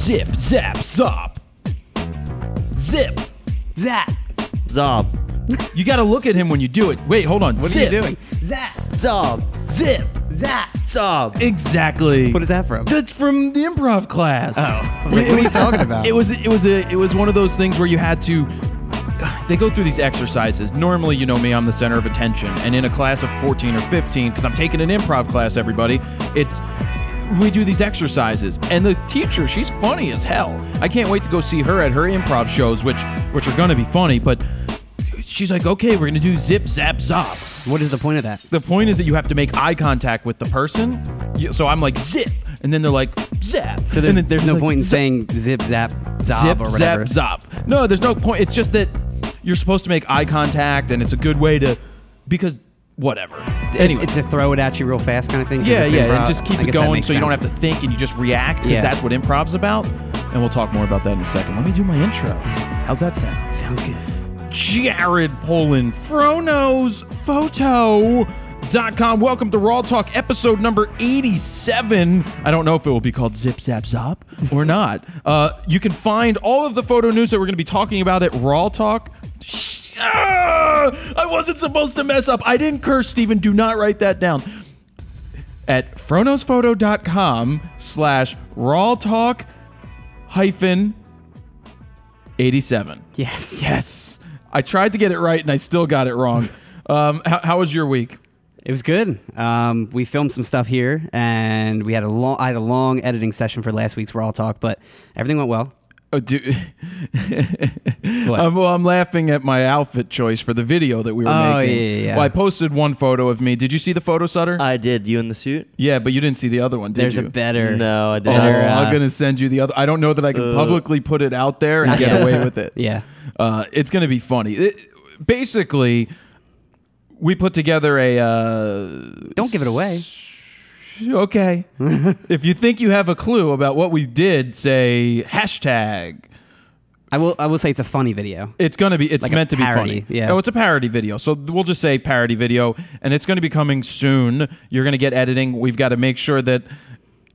Zip Zap Zop. Zip Zap Zop. You got to look at him when you do it. Wait, hold on. What Zip. are you doing? Zap Zop. Zip Zap Zop. Exactly. What is that from? That's from the improv class. Oh. I was like, what are you talking about? It was one of those things where you had to. They go through these exercises. Normally, you know me, I'm the center of attention, and in a class of 14 or 15, because I'm taking an improv class, everybody, we do these exercises, and the teacher, she's funny as hell. I can't wait to go see her at her improv shows, which are gonna be funny, but she's like, okay, we're gonna do Zip Zap Zop. What is the point of that? The point is that you have to make eye contact with the person. So I'm like, zip, and then they're like, zap. So there's no point in saying zip, zap, zop, zip, or whatever. zap, zop. No, there's no point. It's just that you're supposed to make eye contact, and it's a good way to, because whatever. Anyway. It's to throw it at you real fast kind of thing? Yeah, yeah, and just keep it going so you don't have to think and you just react, because that's what improv's about. And we'll talk more about that in a second. Let me do my intro. How's that sound? Sounds good. Jared Polin, phronosphoto.com. Welcome to RAWtalk, episode number 87. I don't know if it will be called Zip Zap Zop or not. You can find all of the photo news that we're going to be talking about at RAWtalk. I wasn't supposed to mess up. I didn't curse, Stephen. Do not write that down. At phronosphoto.com/RAWtalk-87. Yes. Yes. I tried to get it right, and I still got it wrong. How was your week? It was good. We filmed some stuff here, and I had a long editing session for last week's RAWtalk, but everything went well. Oh, dude. I'm laughing at my outfit choice for the video that we were making. Yeah. Well, I posted one photo of me. Did you see the photo, Sutter? I did. You in the suit? Yeah, but you didn't see the other one, did There's you? a better. No, I Oh, didn't. I'm going to send you the other. I don't know that I can publicly put it out there and get away with it. Yeah. It's going to be funny. Basically, we put together a... Don't give it away. Okay. If you think you have a clue about what we did, say hashtag. I will say it's a funny video. It's gonna be. It's like meant to be parody, funny. yeah. Oh, it's a parody video. So we'll just say parody video, and it's gonna be coming soon. You're gonna get editing. We've got to make sure that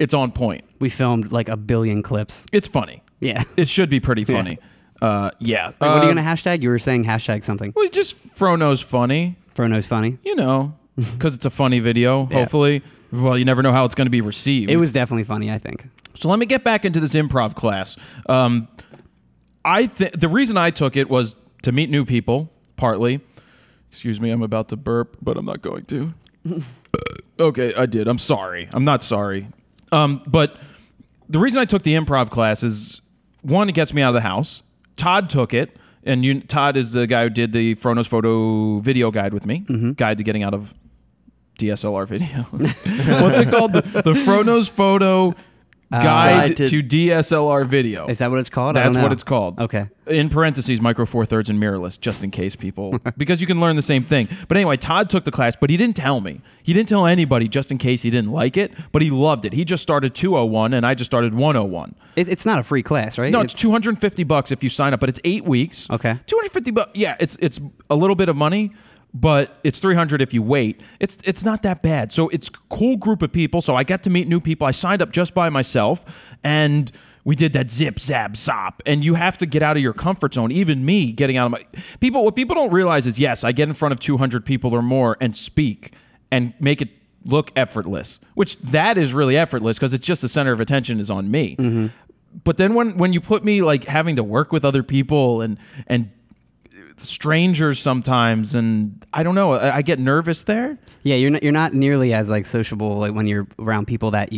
it's on point. We filmed like a billion clips. It's funny. Yeah. It should be pretty funny. Yeah. Wait, what are you gonna hashtag? You were saying hashtag something. Well, just Frono's funny. Frono's funny. You know, because it's a funny video. Yeah. Hopefully. Well, you never know how it's going to be received. It was definitely funny, I think. So let me get back into this improv class. The reason I took it was to meet new people, partly. Excuse me, I'm about to burp, but I'm not going to. Okay, I did. I'm sorry. I'm not sorry. But the reason I took the improv class is, one, it gets me out of the house. Todd took it, and Todd is the guy who did the Frono's Photo video guide with me, guide to getting out of DSLR video. What's it called? The Frono's Photo guide to DSLR video. Is that what it's called? That's what it's called. Okay. In parentheses, micro four thirds and mirrorless, just in case people, because you can learn the same thing. But anyway, Todd took the class, but he didn't tell me. He didn't tell anybody just in case he didn't like it, but he loved it. He just started 201 and I just started 101. It's not a free class, right? No, it's $250 if you sign up, but it's 8 weeks. Okay. $250. Yeah, it's a little bit of money, but it's $300 if you wait. It's not that bad. So it's a cool group of people. So I got to meet new people. I signed up just by myself, and we did that Zip Zap Zop. And you have to get out of your comfort zone. Even me getting out of my people. What people don't realize is, yes, I get in front of 200 people or more and speak and make it look effortless, which that is really effortless because it's just the center of attention is on me. But then when you put me like having to work with other people and strangers sometimes, and I don't know, I get nervous there. Yeah, you're not nearly as like sociable like when you're around people that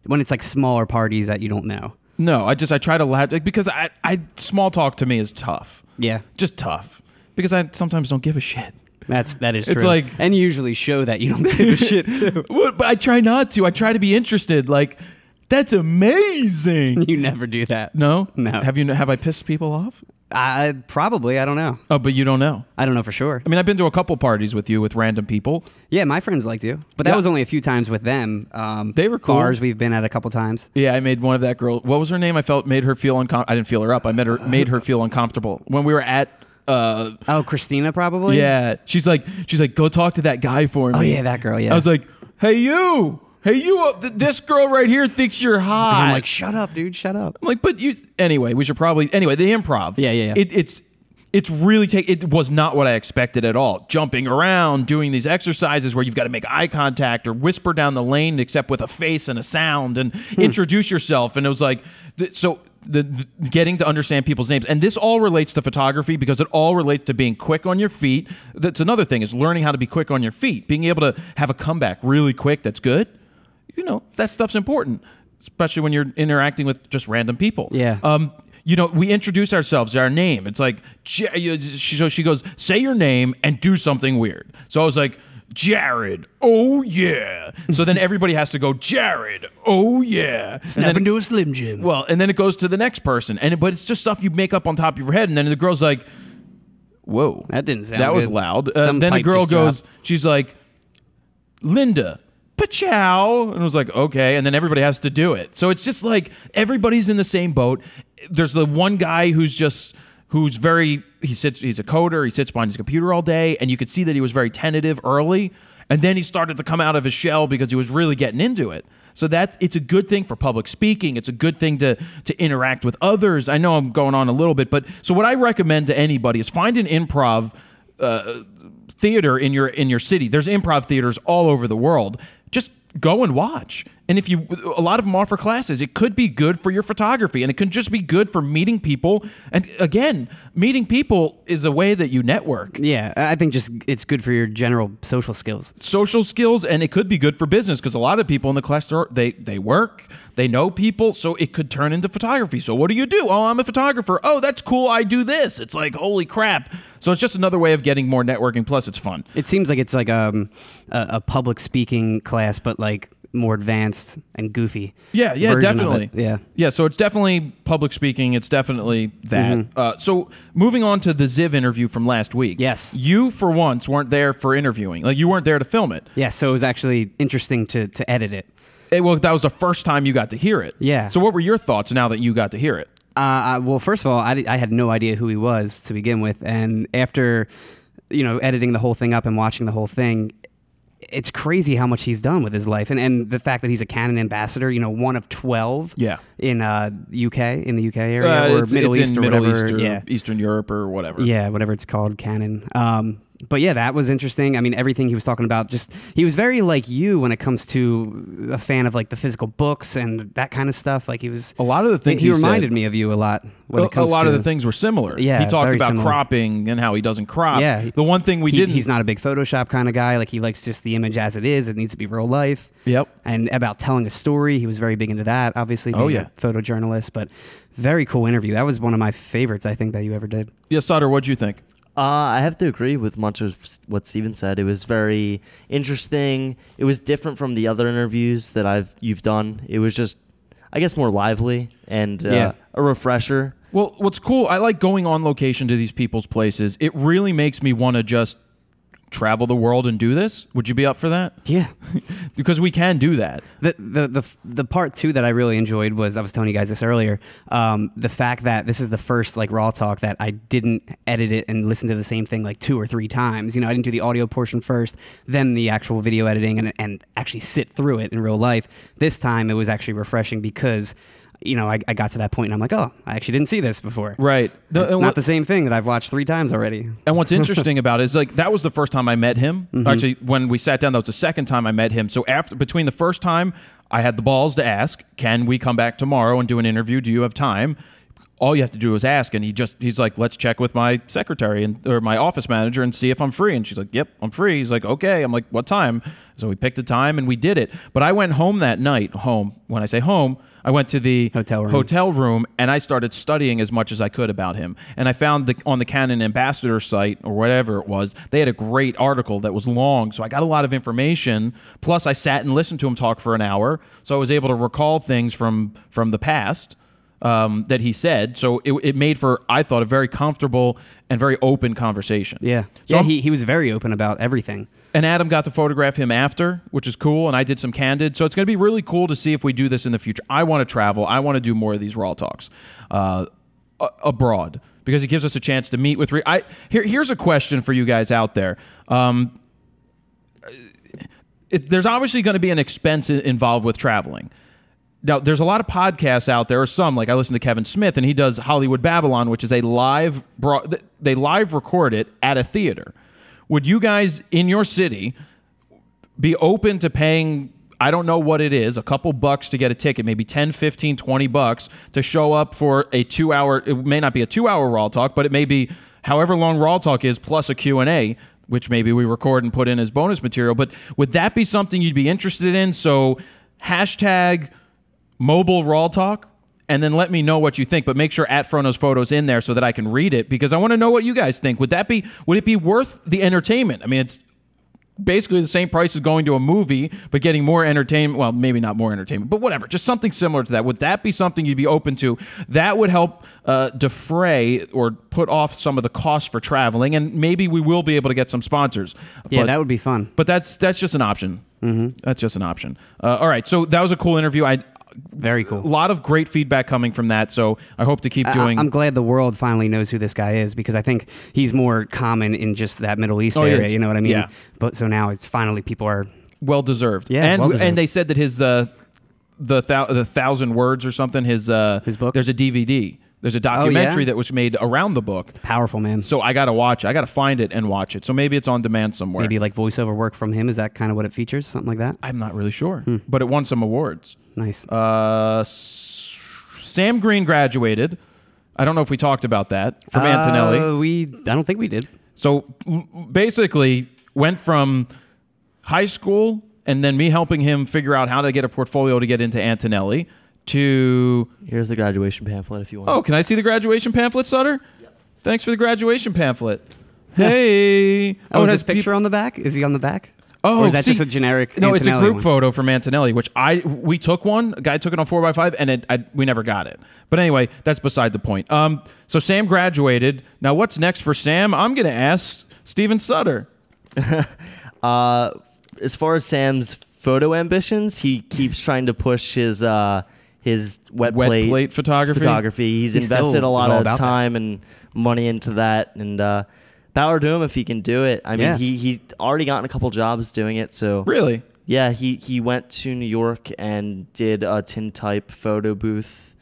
when it's like smaller parties that you don't know. No, I try to laugh because I small talk to me is tough. Yeah, just tough because I sometimes don't give a shit. That is true. It's like, and you usually show that you don't give a shit too. But I try not to. I try to be interested. Like, that's amazing. You never do that. No, no. Have I pissed people off? Probably. I don't know. Oh, but you don't know. I don't know for sure. I mean, I've been to a couple parties with you with random people. Yeah, my friends liked you, but that was only a few times with them. They were cool. Bars we've been at a couple times. Yeah, I made one of that girl. What was her name? Made her feel uncomfortable. I didn't feel her up. I made her feel uncomfortable when we were at. Christina probably. Yeah, she's like, go talk to that guy for me. Oh yeah, that girl. Yeah. I was like, hey you. hey, you, this girl right here thinks you're hot. And I'm like, shut up, dude, shut up. I'm like, but you, anyway, we should probably, anyway, the improv. Yeah. It's really, it was not what I expected at all. Jumping around, doing these exercises where you've got to make eye contact or whisper down the lane except with a face and a sound and introduce yourself. And it was like, so the getting to understand people's names. And this all relates to photography because it all relates to being quick on your feet. That's another thing, is learning how to be quick on your feet. Being able to have a comeback really quick that's good. You know, that stuff's important, especially when you're interacting with just random people. Yeah. You know, we introduce ourselves, our name. It's like, so she goes, say your name and do something weird. So I was like, Jared, oh yeah. So then everybody has to go, Jared, oh yeah. Snap into a Slim Jim. Well, and then it goes to the next person. But it's just stuff you make up on top of your head. And then the girl's like, whoa. That didn't sound That was good. loud. Some Then the pipe girl just goes, dropped. she's like, Linda. Pachow. And I was like, okay. And then everybody has to do it. So it's just like everybody's in the same boat. There's the one guy he's a coder. He sits behind his computer all day. And you could see that he was very tentative early. And then he started to come out of his shell because he was really getting into it. So it's a good thing for public speaking. It's a good thing to interact with others. I know I'm going on a little bit, but so what I recommend to anybody is find an improv theater in your city. There's improv theaters all over the world. Just go and watch. And a lot of them offer classes. It could be good for your photography, and it could just be good for meeting people. And again, meeting people is a way that you network. Yeah, I think just it's good for your general social skills. Social skills, and it could be good for business because a lot of people in the class, they work, they know people, so it could turn into photography. So what do you do? Oh, I'm a photographer. Oh, that's cool. I do this. It's like, holy crap. So it's just another way of getting more networking, plus it's fun. It seems like it's like a public speaking class, but like more advanced and goofy. Yeah, version of definitely. it. Yeah. So it's definitely public speaking. It's definitely that. So moving on to the Ziv interview from last week. Yes. You, for once, weren't there for interviewing. Like, you weren't there to film it. Yeah, so it was actually interesting to edit it. Well, that was the first time you got to hear it. Yeah. So what were your thoughts now that you got to hear it? Well, first of all, I had no idea who he was to begin with, and after editing the whole thing up and watching the whole thing, it's crazy how much he's done with his life, and the fact that he's a Canon ambassador, one of 12 in the UK area, or Middle East, or whatever. Eastern Europe or whatever. Yeah, whatever it's called, Canon. But yeah, that was interesting. I mean, everything he was talking about, he was very like you when it comes to a fan of like the physical books and that kind of stuff. Like, he was a lot of the things he reminded me of you a lot. When it comes a lot to, of the things were similar. Yeah, he talked very about similar. cropping and how he doesn't crop. Yeah, the one thing he's not a big Photoshop kind of guy. Like, he likes just the image as it is. It needs to be real life. Yep. And about telling a story, he was very big into that. Obviously, being a photojournalist, but very cool interview. That was one of my favorites, I think, that you ever did. Yeah, Sutter, what'd you think? I have to agree with much of what Stephen said. It was very interesting. It was different from the other interviews that you've done. It was just, I guess, more lively and a refresher. Well, what's cool, I like going on location to these people's places. It really makes me want to just travel the world and do this. Would you be up for that? Yeah. Because we can do that. The part too that I really enjoyed was, I was telling you guys this earlier, the fact that this is the first like RAWtalk that I didn't edit it and listen to the same thing like 2 or 3 times. I didn't do the audio portion first, then the actual video editing, and actually sit through it in real life. This time it was actually refreshing because I got to that point and I'm like, oh, I actually didn't see this before. Right. It's not the same thing that I've watched 3 times already. And what's interesting about it is, like, that was the first time I met him. Actually, when we sat down, that was the second time I met him. So between the first time, I had the balls to ask, can we come back tomorrow and do an interview? Do you have time? All you have to do is ask, and he's like, let's check with my secretary or my office manager and see if I'm free. And she's like, yep, I'm free. He's like, okay. I'm like, what time? So we picked a time and we did it. But I went home that night. When I say home, I went to the hotel room and I started studying as much as I could about him. And I found on the Canon ambassador site, or whatever it was, they had a great article that was long. So I got a lot of information. Plus, I sat and listened to him talk for an hour. So I was able to recall things from the past that he said. So it made for, I thought, a very comfortable and very open conversation. Yeah. So he was very open about everything. And Adam got to photograph him after, which is cool, and I did some candid. So it's going to be really cool to see if we do this in the future. I want to travel. I want to do more of these RAWtalks abroad, because it gives us a chance to meet with... Here's a question for you guys out there. there's obviously going to be an expense involved with traveling. Now, there's a lot of podcasts out there, or some, like I listen to Kevin Smith, and he does Hollywood Babylon, which is they live record it at a theater. Would you guys in your city be open to paying, I don't know what it is, a couple bucks to get a ticket, maybe 10, 15, 20 bucks to show up for a 2-hour, it may not be a 2-hour RAWtalk, but it may be however long RAWtalk is plus a Q&A, which maybe we record and put in as bonus material. But would that be something you'd be interested in? So hashtag mobile RAWtalk, and then let me know what you think. But make sure @Frono's photos in there so that I can read it, because I want to know what you guys think. Would it be worth the entertainment? I mean, it's basically the same price as going to a movie, but getting more entertainment. Well, maybe not more entertainment, but whatever. Just something similar to that. Would that be something you'd be open to? That would help defray or put off some of the costs for traveling, and maybe we will be able to get some sponsors. Yeah, that would be fun. But that's just an option. That's just an option. All right, so that was a cool interview. Very cool. A lot of great feedback coming from that, so I hope to keep doing. I'm glad the world finally knows who this guy is, because I think he's more common in just that Middle East area. You know what I mean? Yeah. But so now it's finally people are well deserved. Yeah, and well-deserved. and they said that his the 1,000 words or something. His book. There's a DVD. There's a documentary that was made around the book. It's powerful, man. So I got to watch it. I got to find it and watch it. So maybe it's on demand somewhere. Maybe like voiceover work from him. Is that kind of what it features? Something like that? I'm not really sure, but it won some awards. Nice. Sam Green graduated. I don't know if we talked about that from Antonelli. I don't think we did. So basically went from high school and then me helping him figure out how to get a portfolio to get into Antonelli to... Here's the graduation pamphlet if you want. Oh, can I see the graduation pamphlet, Sutter? Yep. Thanks for the graduation pamphlet. Hey. Oh, it has a picture on the back? Is he on the back? Oh, or is that just a generic No, Antonelli it's a group one? photo from Antonelli, which we took one. A guy took it on 4x5, and we never got it. But anyway, that's beside the point. So Sam graduated. Now, what's next for Sam? I'm going to ask Stephen Sutter. As far as Sam's photo ambitions, he keeps trying to push his wet plate photography. He's invested a lot of time and money into that, and power to him if he can do it. I mean, he's already gotten a couple jobs doing it. So really, yeah, he went to New York and did a tintype photo booth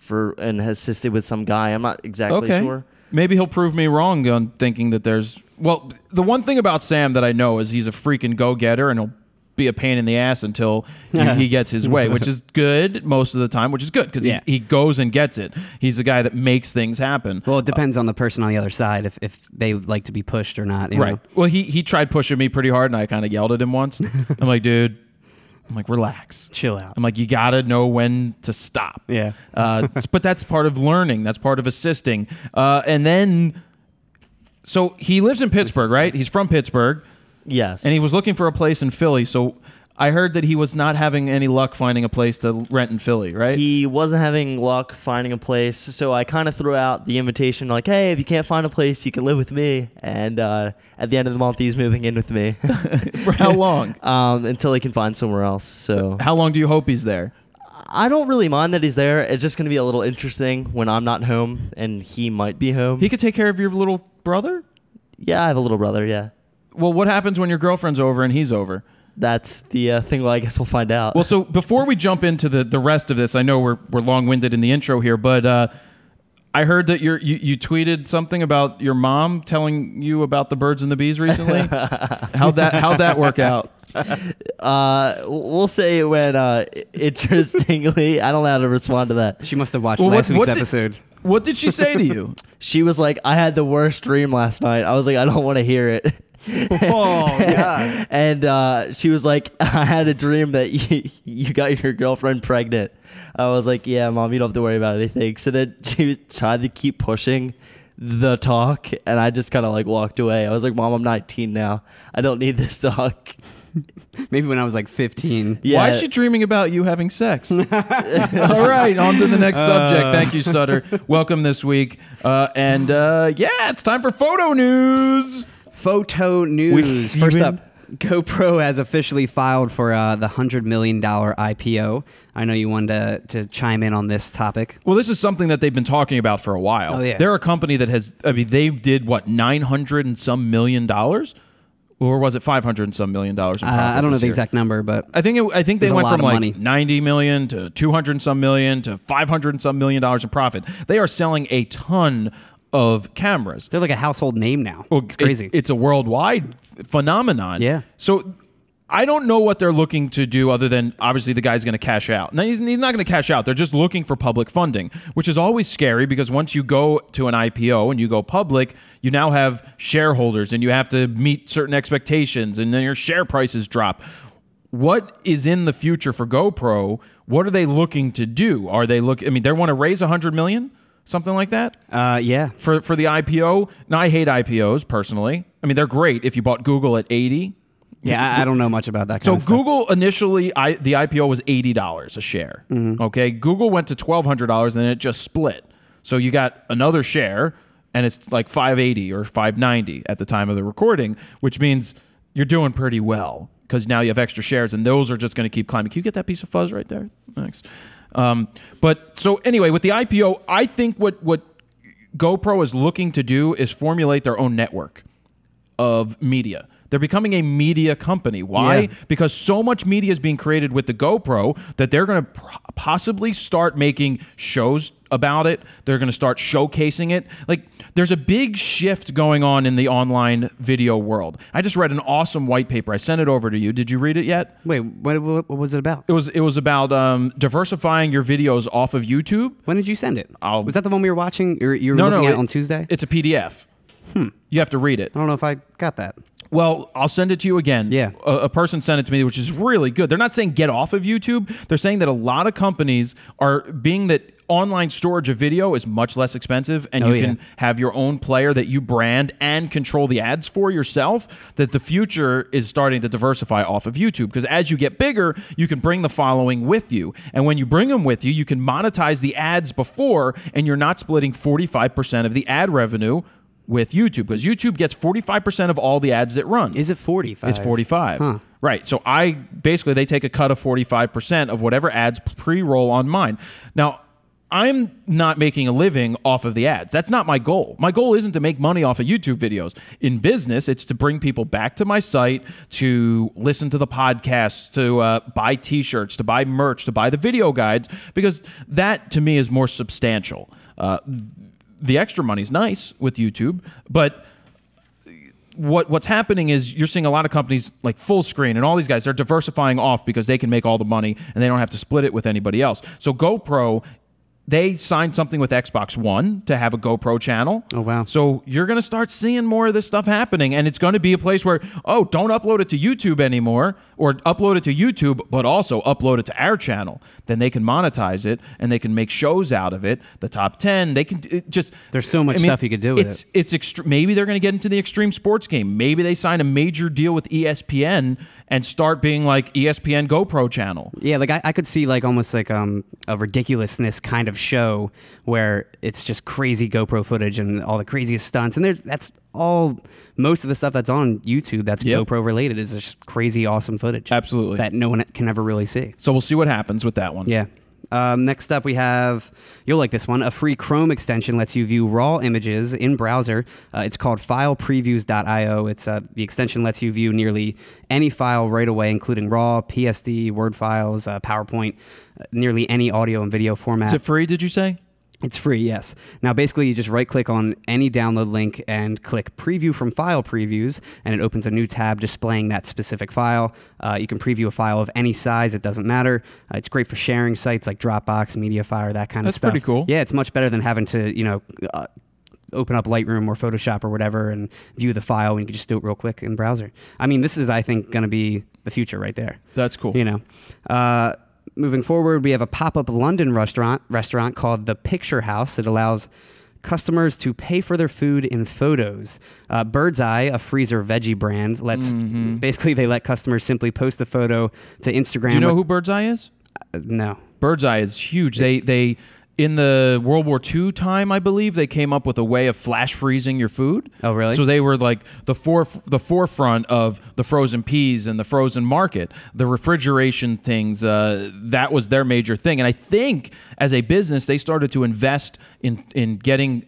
and assisted with some guy. I'm not exactly sure. Maybe he'll prove me wrong on thinking that there's... Well, the one thing about Sam that I know is he's a freaking go-getter, and he'll be a pain in the ass until he gets his way, which is good most of the time, which is good because he goes and gets it. He's the guy that makes things happen. Well, it depends on the person on the other side if they like to be pushed or not. You know? Well, he tried pushing me pretty hard, and I kind of yelled at him once. I'm like, dude... I'm like, relax. Chill out. I'm like, you got to know when to stop. Yeah. But that's part of learning. That's part of assisting. And then, so he lives in Pittsburgh, right? He's from Pittsburgh. Yes. And he was looking for a place in Philly. So I heard that he was not having any luck finding a place to rent in Philly, right? He wasn't having luck finding a place. So I kind of threw out the invitation like, hey, if you can't find a place, you can live with me. And at the end of the month, he's moving in with me. For how long? Until he can find somewhere else. So how long do you hope he's there? I don't really mind that he's there. It's just going to be a little interesting when I'm not home and he might be home. He could take care of your little brother? Yeah, I have a little brother, yeah. Well, what happens when your girlfriend's over and he's over? That's the thing. Well, I guess we'll find out. Well, so before we jump into the rest of this, I know we're long-winded in the intro here, but I heard that you tweeted something about your mom telling you about the birds and the bees recently. How'd that work out? We'll say when interestingly, I don't know how to respond to that. She must have watched last week's episode. What did she say to you? She was like, I had the worst dream last night. I was like, I don't want to hear it. Oh, God. And she was like, I had a dream that you got your girlfriend pregnant. I was like, yeah, Mom, you don't have to worry about anything. So then she tried to keep pushing the talk, and I just kind of like walked away. I was like, Mom, I'm 19 now. I don't need this talk. Maybe when I was like 15. Yeah. Why is she dreaming about you having sex? All right, on to the next subject. Thank you, Sutter. Welcome this week. It's time for photo news. Photo news. First up, GoPro has officially filed for the $100 million IPO. I know you wanted to chime in on this topic. Well, this is something that they've been talking about for a while. Oh, yeah. They're a company that has, they did what, $900 and some million? or was it $500 and some million in profit? I don't know this the year? exact number, but I think they went from like money. 90 million to 200 and some million to 500 and some million dollars in profit. They are selling a ton of cameras. they're like a household name now. Well, It's crazy. It's a worldwide phenomenon. Yeah. So I don't know what they're looking to do other than obviously the guy's going to cash out. Now, he's not going to cash out. They're just looking for public funding, which is always scary because once you go to an IPO and you go public, you now have shareholders and you have to meet certain expectations and then your share prices drop. What is in the future for GoPro? What are they looking to do? Are they I mean, they want to raise $100 million, something like that? Yeah. For the IPO. Now, I hate IPOs personally. I mean, they're great if you bought Google at 80. Yeah, I don't know much about that kind So of stuff. Google initially, the IPO was $80 a share. Okay, Google went to $1,200 and then it just split. So you got another share, and it's like $580 or $590 at the time of the recording, which means you're doing pretty well because now you have extra shares, and those are just going to keep climbing. Can you get that piece of fuzz right there? Thanks. But so anyway, with the IPO, I think what GoPro is looking to do is formulate their own network of media. They're becoming a media company. Why? Yeah. Because so much media is being created with the GoPro that they're going to possibly start making shows about it. They're going to start showcasing it. Like, there's a big shift going on in the online video world. I just read an awesome white paper. I sent it over to you. Did you read it yet? Wait, what was it about? It was about diversifying your videos off of YouTube. When did you send it? I'll- Was that the one we were watching? You were looking at on Tuesday? It's a PDF. You have to read it. I don't know if I got that. Well, I'll send it to you again. Yeah. A person sent it to me, which is really good. They're not saying get off of YouTube. They're saying that a lot of companies are being that online storage of video is much less expensive and you can have your own player that you brand and control the ads for yourself, that the future is starting to diversify off of YouTube. Because as you get bigger, you can bring the following with you. And when you bring them with you, you can monetize the ads before, and you're not splitting 45% of the ad revenue with YouTube, because YouTube gets 45% of all the ads it runs. Is it 45? It's 45. Huh. Right. So they take a cut of 45% of whatever ads pre-roll on mine. Now, I'm not making a living off of the ads. That's not my goal. My goal isn't to make money off of YouTube videos. In business, it's to bring people back to my site, to listen to the podcasts, to buy t-shirts, to buy merch, to buy the video guides, because that to me is more substantial. The extra money is nice with YouTube, but what's happening is you're seeing a lot of companies like Full Screen and all these guys, they're diversifying off because they can make all the money and they don't have to split it with anybody else. So GoPro, they signed something with Xbox One to have a GoPro channel. Oh, wow. So you're going to start seeing more of this stuff happening, and it's going to be a place where, oh, don't upload it to YouTube anymore, or upload it to YouTube, but also upload it to our channel. Then they can monetize it, and they can make shows out of it. The top 10, they can just... There's so much stuff you could do with it. Maybe they're going to get into the extreme sports game. Maybe they sign a major deal with ESPN and start being like ESPN GoPro channel. Yeah, like I could see like almost like a ridiculousness kind of show where it's just crazy GoPro footage and all the craziest stunts, and that's all. Most of the stuff that's on YouTube that's GoPro related is just crazy awesome footage. Absolutely, that no one can ever really see. So we'll see what happens with that one. Yeah. Next up, we have, you'll like this one, a free Chrome extension lets you view raw images in browser. It's called filepreviews.io. It's the extension lets you view nearly any file right away, including RAW, PSD, Word files, PowerPoint, nearly any audio and video format. Is it free, did you say? It's free, yes. Now, basically, you just right-click on any download link and click Preview from File Previews, and it opens a new tab displaying that specific file. You can preview a file of any size. It doesn't matter. It's great for sharing sites like Dropbox, Mediafire, that kind of stuff. That's pretty cool. Yeah, it's much better than having to, open up Lightroom or Photoshop or whatever and view the file, and you can just do it real quick in browser. I mean, this is, I think, going to be the future right there. That's cool. Moving forward, we have a pop-up London restaurant called The Picture House. It allows customers to pay for their food in photos. Bird's Eye, a freezer veggie brand, basically they let customers simply post a photo to Instagram. Do you know who Bird's Eye is? No. Bird's Eye is huge. in the World War II time, I believe, they came up with a way of flash freezing your food. Oh, really? So they were like the forefront of the frozen peas and the frozen market, the refrigeration things. That was their major thing. And I think as a business, they started to invest in getting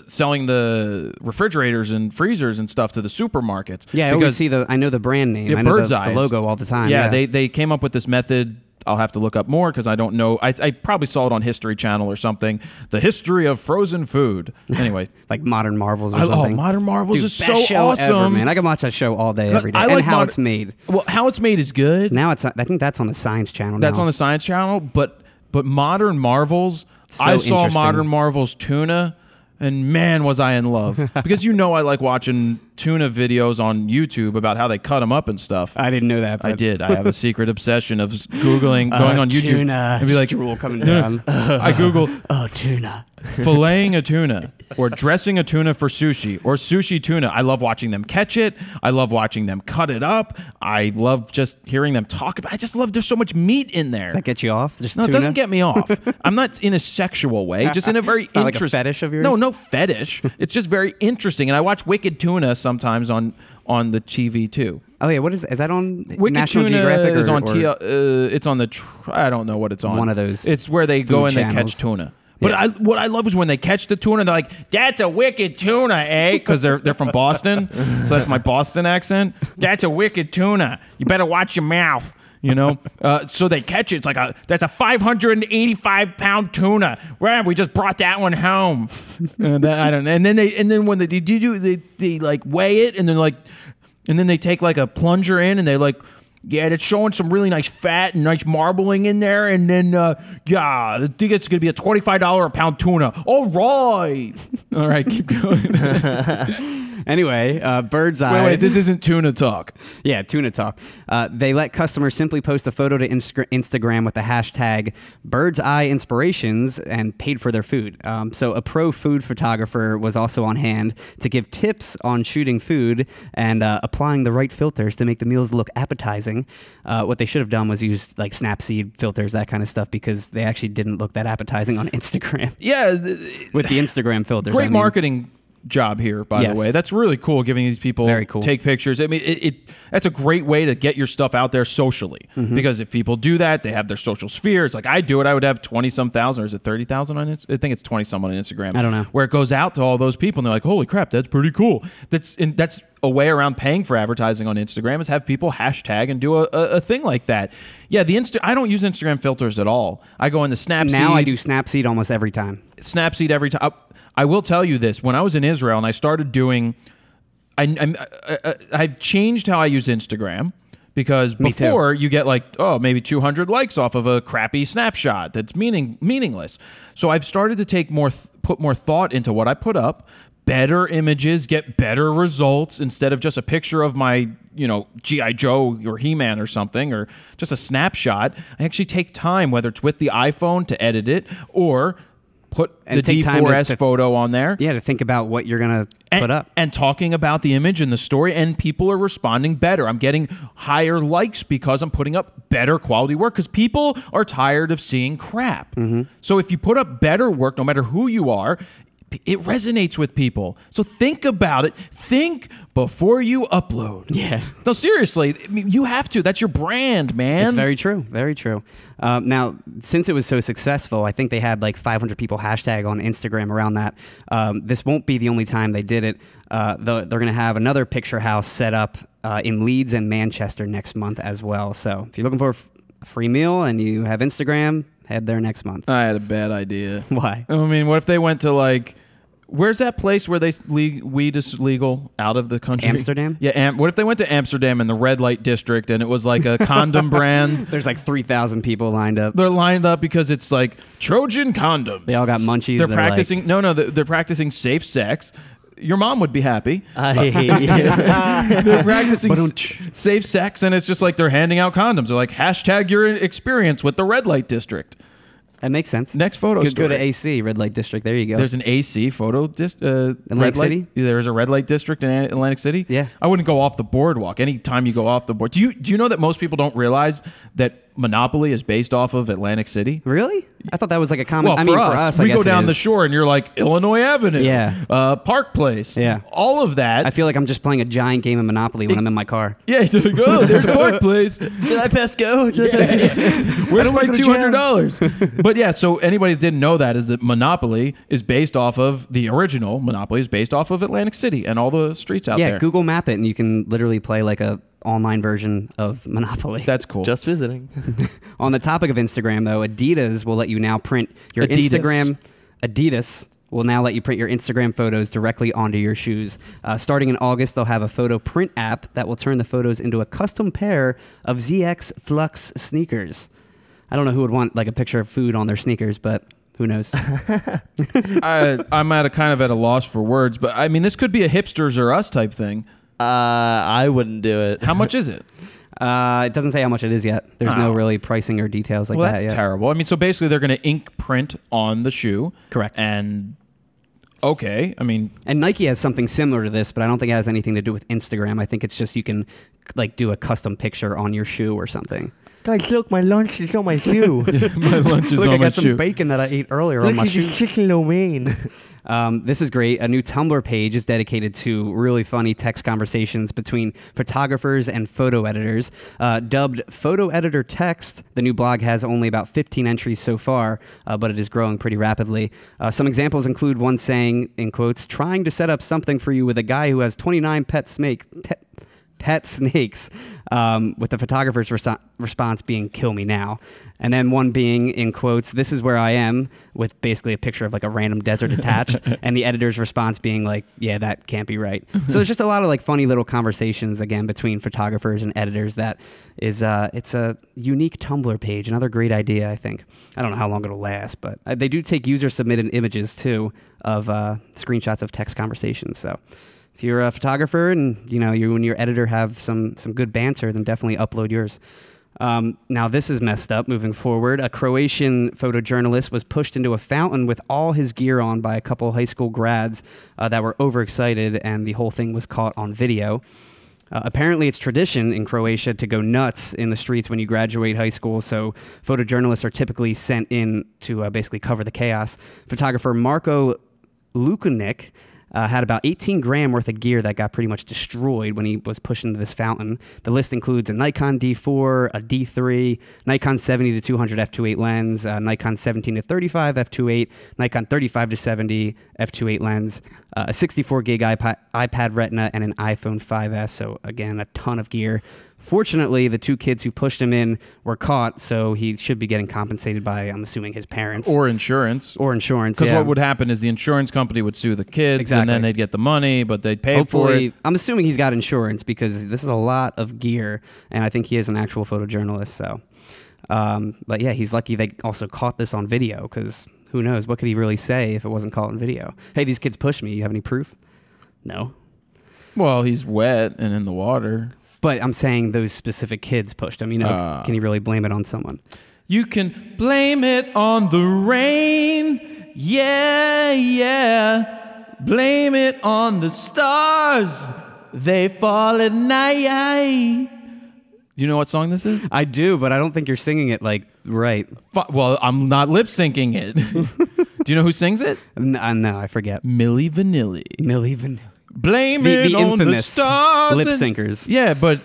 selling the refrigerators and freezers and stuff to the supermarkets. Yeah, I always see I know the brand name. I know Bird's the Eye logo all the time. Yeah, they came up with this method. I'll have to look up more because I don't know. I probably saw it on History Channel or something. The history of frozen food. Anyway, like Modern Marvels or something. Oh, Modern Marvels Dude, is best so show awesome, ever, man. I can watch that show all day, every day. I and like How It's Made. Well, How It's Made is good. Now I think that's on the Science Channel. That's now. on the Science Channel, but Modern Marvels. So I saw interesting. Modern Marvels tuna. And man, was I in love. Because I like watching tuna videos on YouTube about how they cut them up and stuff. I didn't know that. I did. I have a secret obsession of going on YouTube tuna, and be like, drool coming down. I Google, tuna. filleting a tuna or dressing a tuna for sushi or sushi tuna. I love watching them catch it. I love watching them cut it up. I love just hearing them talk about it. I just love there's so much meat in there. Does that get you off? Just No, tuna? it doesn't get me off. I'm not in a sexual way, just in a very It's not interesting. like a fetish of yours? No fetish. It's just very interesting. And I watch Wicked Tuna sometimes on the TV too. Oh yeah, what is that on Wicked National Tuna Geographic? is on or it's on the I don't know what it's on. One of those It's where they go and they channels. catch tuna. But Yeah. what I love is when they catch the tuna, they're like, "That's a wicked tuna, eh?" Because they're from Boston, so that's my Boston accent. That's a wicked tuna. You better watch your mouth. So they catch it. It's like that's a 585-pound tuna. Well, we just brought that one home. And then when they like weigh it, and then they take like a plunger in, and they like. Yeah, it's showing some really nice fat and nice marbling in there. And then, I think it's going to be a $25 a pound tuna. All right. All right, keep going. Anyway, Bird's Eye. Wait, this isn't tuna talk. Yeah, tuna talk. They let customers simply post a photo to Instagram with the hashtag Bird's Eye Inspirations and paid for their food. So a pro food photographer was also on hand to give tips on shooting food and applying the right filters to make the meals look appetizing. What they should have done was use like Snapseed filters, that kind of stuff, because they actually didn't look that appetizing on Instagram. Yeah. With the Instagram filters. Great marketing job here, by the way. That's really cool, giving these people Very cool. take pictures. I mean, that's a great way to get your stuff out there socially. Mm-hmm. Because if people do that, they have their social spheres. Like I do it, I would have 20-some thousand, or is it 30,000 on it? I think it's 20-some on Instagram. I don't know. Where it goes out to all those people, and they're like, "Holy crap, that's pretty cool." That's a way around paying for advertising on Instagram, is have people hashtag and do a thing like that. Yeah, I don't use Instagram filters at all. I go into Snapseed. Now I do Snapseed almost every time. Snapseed every time. I will tell you this. When I was in Israel and I started doing, I've changed how I use Instagram, because before you get like, maybe 200 likes off of a crappy snapshot that's meaningless. So I've started to put more thought into what I put up. Better images get better results, instead of just a picture of my, G.I. Joe or He-Man or something, or just a snapshot. I actually take time, whether it's with the iPhone to edit it or put the D4S photo on there. Yeah, to think about what you're going to put up. And talking about the image and the story, and people are responding better. I'm getting higher likes because I'm putting up better quality work, because people are tired of seeing crap. Mm-hmm. So if you put up better work, no matter who you are, it resonates with people. So think about it. Think before you upload. Yeah. No, seriously, you have to. That's your brand, man. It's very true. Very true. Now, since it was so successful, I think they had like 500 people hashtag on Instagram around that. This won't be the only time they did it. They're going to have another picture house set up in Leeds and Manchester next month as well. So if you're looking for a free meal and you have Instagram, head there next month. I had a bad idea. Why? I mean, what if they went to like... Where's that place where weed is legal out of the country? Amsterdam? Yeah, what if they went to Amsterdam in the red light district, and it was like a condom brand? There's like 3,000 people lined up. They're lined up because it's like Trojan condoms. They all got munchies. They're practicing... They're practicing safe sex. Your mom would be happy. They're practicing safe sex, and it's just like they're handing out condoms. They're like, hashtag your experience with the red light district. That makes sense. Next photo Could story. go to AC, red light district. There you go. There's an AC photo Atlantic City? There's a red light district in Atlantic City. Yeah. I wouldn't go off the boardwalk. Anytime you go off the board, do you know that most people don't realize that Monopoly is based off of Atlantic City. Really? I thought that was like a common. Well, I mean, for us, I we guess go down it the is. shore and you're like Illinois Avenue, Park Place, all of that. I feel like I'm just playing a giant game of Monopoly when I'm in my car. Yeah, you're like, oh, there's Park Place. Did I pass go? Did I pass go? Where's my $200? But yeah, so anybody that didn't know that is that Monopoly is based off of the original Monopoly is based off of Atlantic City and all the streets out there. Yeah, Google Map it and you can literally play like a online version of Monopoly. That's cool. Just visiting. On the topic of Instagram, though, Adidas will let you now print your Instagram. Adidas will now let you print your Instagram photos directly onto your shoes. Starting in August, they'll have a photo print app that will turn the photos into a custom pair of ZX Flux sneakers. I don't know who would want like a picture of food on their sneakers, but who knows? I'm at a loss for words, but I mean, this could be a hipsters or us type thing. I wouldn't do it. How much is it? It doesn't say how much it is yet. There's no really pricing or details like that. Well, that's terrible. I mean, so basically they're going to ink print on the shoe. Correct. And okay, I mean, and Nike has something similar to this, but I don't think it has anything to do with Instagram. I think it's just you can like do a custom picture on your shoe or something. Guys, look, my lunch is on my shoe. My lunch is look, on I my got shoe. some bacon that I ate earlier on my shoe. Chicken lo mein. This is great. A new Tumblr page is dedicated to really funny text conversations between photographers and photo editors. Dubbed Photo Editor Text, the new blog has only about 15 entries so far, but it is growing pretty rapidly. Some examples include one saying, in quotes, trying to set up something for you with a guy who has 29 pet snakes, with the photographer's response being, kill me now. And then one being, in quotes, this is where I am, with basically a picture of like a random desert attached, and the editor's response being like, yeah, that can't be right. So there's just a lot of like funny little conversations, again, between photographers and editors that is, it's a unique Tumblr page. Another great idea, I think. I don't know how long it'll last, but they do take user-submitted images, too, of screenshots of text conversations, so... If you're a photographer and you and your editor have some good banter, then definitely upload yours. Now this is messed up. Moving forward, a Croatian photojournalist was pushed into a fountain with all his gear on by a couple high school grads that were overexcited, and the whole thing was caught on video. Apparently, it's tradition in Croatia to go nuts in the streets when you graduate high school, so photojournalists are typically sent in to basically cover the chaos. Photographer Marko Lukunik had about 18 grand worth of gear that got pretty much destroyed when he was pushed into this fountain. The list includes a Nikon D4, a D3, Nikon 70-200 f2.8 lens, Nikon 17-35 f2.8, Nikon 35-70 f2.8 lens, a 64 gig iPad Retina, and an iPhone 5S. So again, a ton of gear. Fortunately, the two kids who pushed him in were caught, so he should be getting compensated by, I'm assuming, his parents. Or insurance. Because what would happen is the insurance company would sue the kids, and then they'd get the money, but they'd pay for it. I'm assuming he's got insurance because this is a lot of gear, and I think he is an actual photojournalist. So, but yeah, he's lucky they also caught this on video, because who knows? What could he really say if it wasn't caught on video? Hey, these kids pushed me. You have any proof? No. Well, he's wet and in the water. But I'm saying those specific kids pushed him. Can you really blame it on someone? You can blame it on the rain. Yeah, yeah. Blame it on the stars. They fall at night. Do you know what song this is? I do, but I don't think you're singing it like right. Well, I'm not lip syncing it. Do you know who sings it? No, I forget. Milli Vanilli. Milli Vanilli. Blame it on the stars. Lip syncers. Yeah, but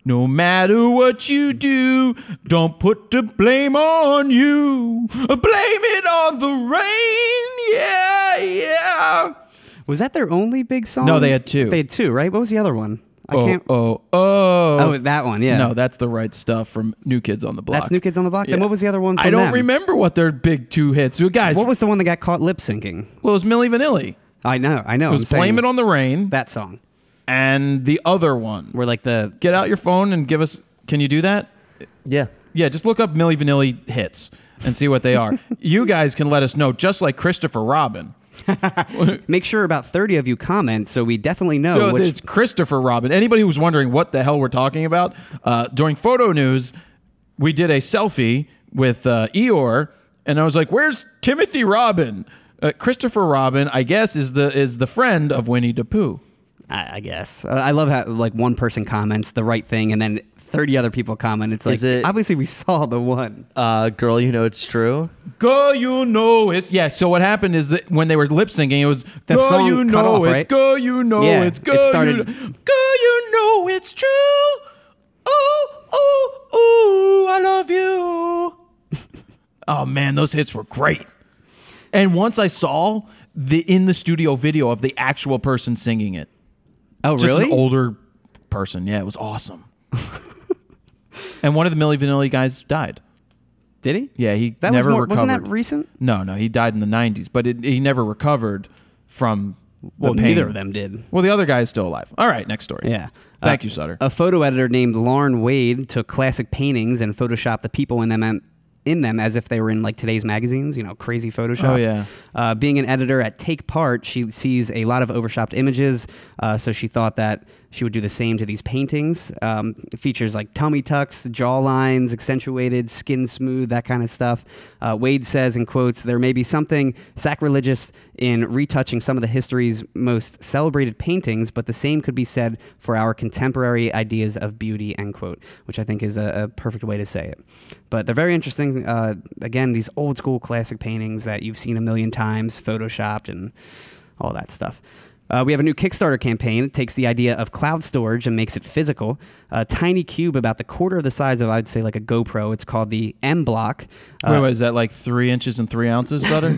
no matter what you do, don't put the blame on you. Blame it on the rain. Yeah, yeah. Was that their only big song? No, they had two. They had two, right? What was the other one? Oh, that one, yeah. No, that's The Right Stuff from New Kids on the Block. That's New Kids on the Block? Yeah. Then what was the other one from I don't them? remember what their big two hits. So guys, what was the one that got caught lip syncing? Well, it was Milli Vanilli. I know. It was Blame It on the Rain. That song. And the other one. Where like the... Get out your phone and give us... Can you do that? Yeah. Yeah, just look up Milli Vanilli hits and see what they are. You guys can let us know, just like Christopher Robin. Make sure about 30 of you comment so we definitely know which... It's Christopher Robin. Anybody who's wondering what the hell we're talking about, during Photo News, we did a selfie with Eeyore, and I was like, where's Timothy Robin? Christopher Robin, I guess, is the friend of Winnie the Pooh. I guess. I love how like one person comments the right thing and then 30 other people comment. It's like, obviously we saw the one. Girl, you know it's true. Girl, you know it's... Yeah, so what happened is that when they were lip syncing, it was... The girl, song you cut know off, it's... right? Girl, you know Yeah, it's... Girl, it started- Girl, you know it's true. Ooh, ooh, ooh, I love you. Oh, man, those hits were great. And once I saw the in the studio video of the actual person singing it. Oh, Just really? an older person. Yeah, it was awesome. And one of the Milli Vanilli guys died. Did he? Yeah, he That never was more, recovered. Wasn't that recent? No, he died in the 90s, but he never recovered from the Well, pain. neither of them did. Well, the other guy is still alive. All right, next story. Yeah. Thank you, Sutter. A photo editor named Lauren Wade took classic paintings and photoshopped the people in them as if they were in like today's magazines, you know, crazy Photoshop. Oh, yeah. Being an editor at Take Part, she sees a lot of overshopped images, so she thought that she would do the same to these paintings. It features like tummy tucks, jaw lines, accentuated, skin smooth, that kind of stuff. Wade says, in quotes, there may be something sacrilegious in retouching some of the history's most celebrated paintings, but the same could be said for our contemporary ideas of beauty, end quote, which I think is a perfect way to say it. But they're very interesting. Again, these old school classic paintings that you've seen a million times, photoshopped and all that stuff. We have a new Kickstarter campaign. It takes the idea of cloud storage and makes it physical. A tiny cube about the quarter of the size of, I'd say, like a GoPro. It's called the M Block. Wait, is that like 3 inches and 3 ounces, Sutter?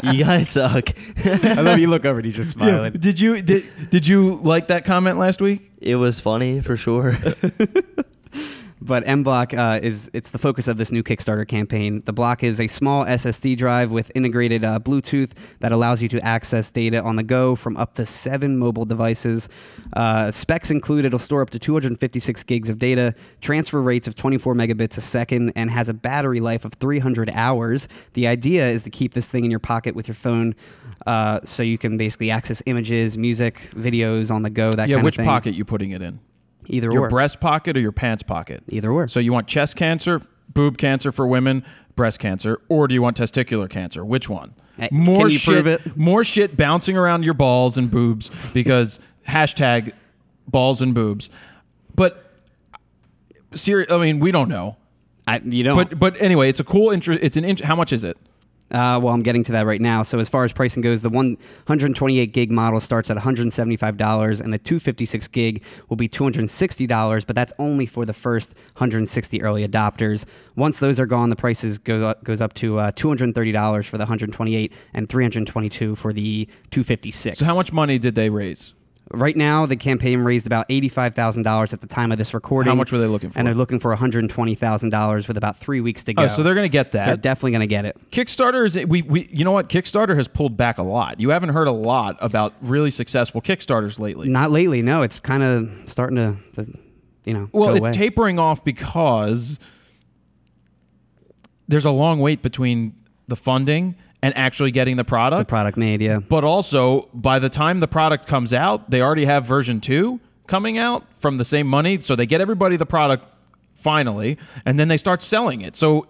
You guys suck. I love you look over and he's just smiling. Did you like that comment last week? It was funny for sure. But M Block it's the focus of this new Kickstarter campaign. The block is a small SSD drive with integrated Bluetooth that allows you to access data on the go from up to 7 mobile devices. Specs include it'll store up to 256 gigs of data, transfer rates of 24 megabits a second, and has a battery life of 300 hours. The idea is to keep this thing in your pocket with your phone, so you can basically access images, music, videos on the go. That kind of which thing. pocket you putting it in? Either Your or. breast pocket or your pants pocket? Either or. So you want chest cancer, boob cancer for women, breast cancer, or do you want testicular cancer? Which one? Can you prove it? More shit bouncing around your balls and boobs because hashtag balls and boobs. But I mean, we don't know. You don't. But anyway, it's a cool how much is it? Well, I'm getting to that right now. So as far as pricing goes, the 128 gig model starts at $175, and the 256 gig will be $260, but that's only for the first 160 early adopters. Once those are gone, the prices goes up to $230 for the 128 and $322 for the 256. So how much money did they raise? Right now, the campaign raised about $85,000 at the time of this recording. How much were they looking for? And they're looking for $120,000 with about 3 weeks to go. Oh, so they're going to get that. They're definitely going to get it. Kickstarter is you know what? Kickstarter has pulled back a lot. You haven't heard a lot about really successful Kickstarters lately. Not lately, no. It's kind of starting to Well, go it's away. tapering off because there's a long wait between the funding and actually getting the product. The product made, yeah. But also, by the time the product comes out, they already have version 2 coming out from the same money. So they get everybody the product finally, and then they start selling it. So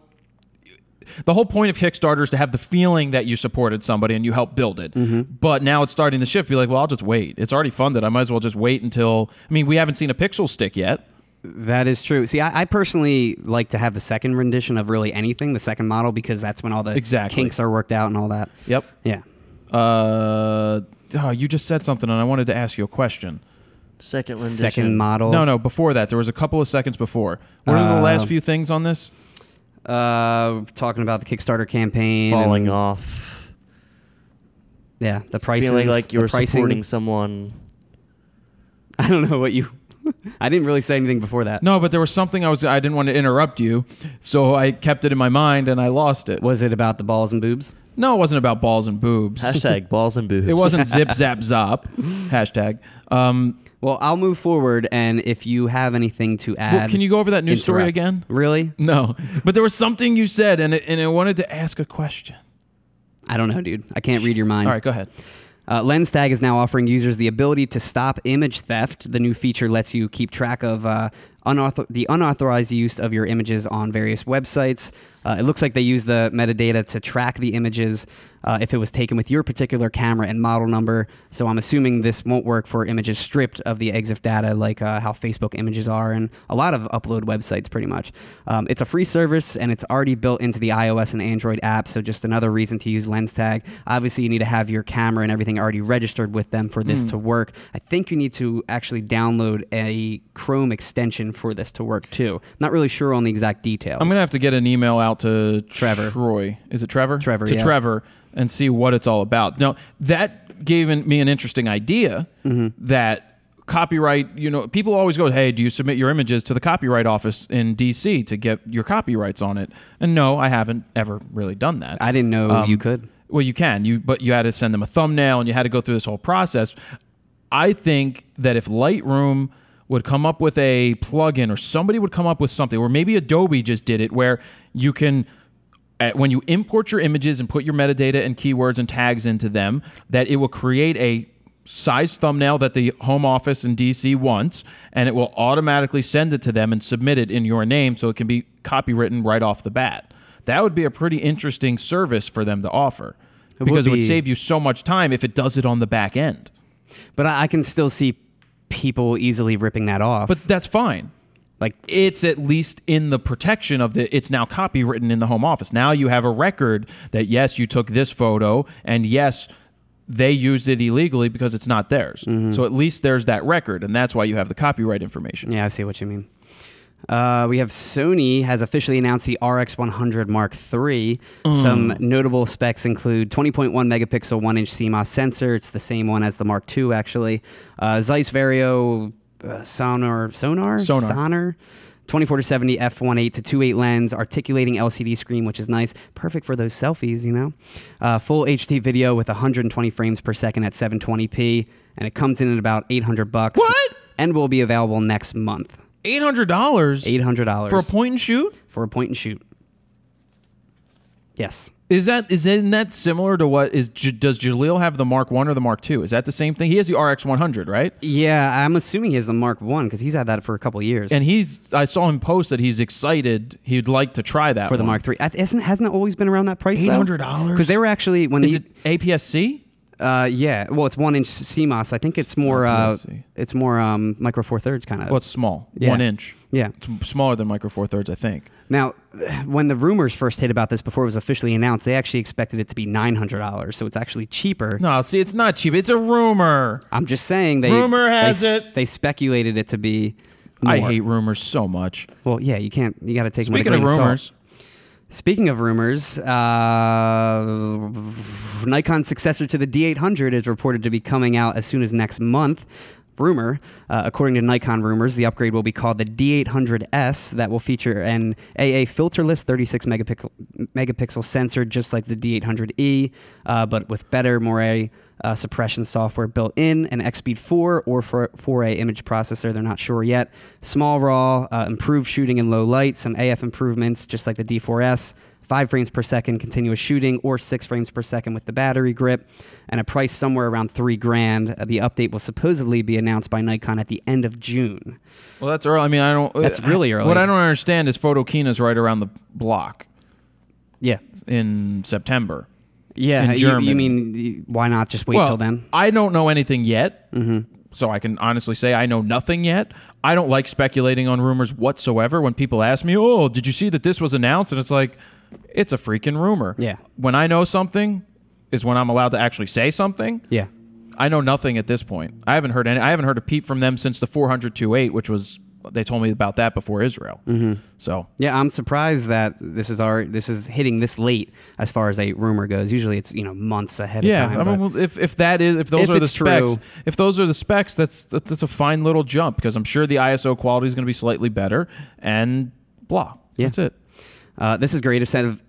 the whole point of Kickstarter is to have the feeling that you supported somebody and you helped build it. Mm-hmm. But now it's starting to shift. Be like, well, I'll just wait. It's already funded. I might as well just wait until... I mean, we haven't seen a pixel stick yet. That is true. See, I personally like to have the second rendition of really anything, the second model, because that's when all the kinks are worked out and all that. Yep. Yeah. You just said something, and I wanted to ask you a question. Second rendition. Second model. No, before that. There was a couple of seconds before. What are the last few things on this? Talking about the Kickstarter campaign. Falling off. Yeah, the prices. Feeling like you were pricing. supporting someone. I don't know what you... I didn't really say anything before that. No, but there was something I didn't want to interrupt you, so I kept it in my mind and I lost it. Was it about the balls and boobs? No, it wasn't about balls and boobs. Hashtag balls and boobs. It wasn't Zip Zap Zop. Hashtag. Well, I'll move forward, and if you have anything to add... Well, can you go over that news story interrupt. again? Really? No, but there was something you said, and I wanted to ask a question. I don't know, dude. I can't read your mind. All right, go ahead. LensTag is now offering users the ability to stop image theft. The new feature lets you keep track of the unauthorized use of your images on various websites. It looks like they use the metadata to track the images if it was taken with your particular camera and model number. So I'm assuming this won't work for images stripped of the EXIF data, like how Facebook images are and a lot of upload websites pretty much. It's a free service, and it's already built into the iOS and Android apps, so just another reason to use LensTag. Obviously, you need to have your camera and everything already registered with them for this to work. I think you need to actually download a Chrome extension for this to work too. Not really sure on the exact details. I'm going to have to get an email out to Trevor. Troy. Is it Trevor? Trevor, To yeah. Trevor, and see what it's all about. Now, that gave me an interesting idea that copyright, people always go, hey, do you submit your images to the copyright office in DC to get your copyrights on it? And no, I haven't ever really done that. I didn't know you could. Well, you can, but you had to send them a thumbnail and you had to go through this whole process. I think that if Lightroom would come up with a plugin, or somebody would come up with something, or maybe Adobe just did it, where you can, when you import your images and put your metadata and keywords and tags into them, that it will create a size thumbnail that the home office in DC wants, and it will automatically send it to them and submit it in your name so it can be copywritten right off the bat. That would be a pretty interesting service for them to offer, because it would save you so much time if it does it on the back end. But I can still see people easily ripping that off. But that's fine. Like, it's at least in the protection of it's now copywritten in the home office. Now you have a record that, yes, you took this photo, and yes, they used it illegally because it's not theirs. So at least there's that record, and that's why you have the copyright information. Yeah, I see what you mean. We have Sony has officially announced the RX100 Mark III. Some notable specs include 20.1 megapixel 1-inch CMOS sensor. It's the same one as the Mark II, actually. Zeiss Vario sonar 24-70 f1.8 to 2.8 lens, articulating LCD screen, which is nice, perfect for those selfies, full HD video with 120 frames per second at 720p, and it comes in at about $800. What? And will be available next month. $800? $800 For a point and shoot? For a point and shoot. Yes. Isn't that similar to does Jaleel have the Mark 1 or the Mark 2? Is that the same thing? He has the RX100, right? Yeah, I'm assuming he has the Mark 1 because he's had that for a couple of years. And I saw him post that he's excited. He'd like to try that for the Mark 3. Hasn't it always been around that price? $800? Because they were actually Is it APS-C? Yeah. Well, it's 1-inch CMOS. I think it's more Micro Four Thirds kind of. Well, it's small. Yeah. 1 inch. Yeah. It's smaller than Micro Four Thirds, I think. Now, when the rumors first hit about this before it was officially announced, they actually expected it to be $900, so it's actually cheaper. No, see, it's not cheap. It's a rumor. I'm just saying Rumor has it. They speculated it to be more. I hate rumors so much. Well, yeah, you got to take them with a Speaking grain of of rumors. salt. Speaking of rumors, Nikon's successor to the D800 is reported to be coming out as soon as next month. Rumor, according to Nikon rumors, the upgrade will be called the D800S. That will feature an AA filterless 36 megapixel sensor, just like the D800E, but with better, more suppression software built in, an XSpeed 4 or 4A image processor. They're not sure yet. Small RAW, improved shooting in low light, some AF improvements, just like the D4S. 5 frames per second continuous shooting, or 6 frames per second with the battery grip, and a price somewhere around $3,000. The update will supposedly be announced by Nikon at the end of June. Well, that's early. I mean, That's really early. What I don't understand is Photokina's right around the block. Yeah. In September. Yeah. In Germany. You mean, why not just wait till then? I don't know anything yet. So I can honestly say I know nothing yet. I don't like speculating on rumors whatsoever. When people ask me, oh, did you see that this was announced? And it's like, it's a freaking rumor. Yeah. When I know something is when I'm allowed to actually say something. Yeah. I know nothing at this point. I haven't heard a peep from them since the 400-2.8, which was, they told me about that before Israel. So yeah, I'm surprised that this is hitting this late as far as a rumor goes. Usually it's months ahead of time. Yeah, I mean, if those are the specs, that's a fine little jump, because I'm sure the ISO quality is going to be slightly better, and blah. Yeah. That's it. This is great. A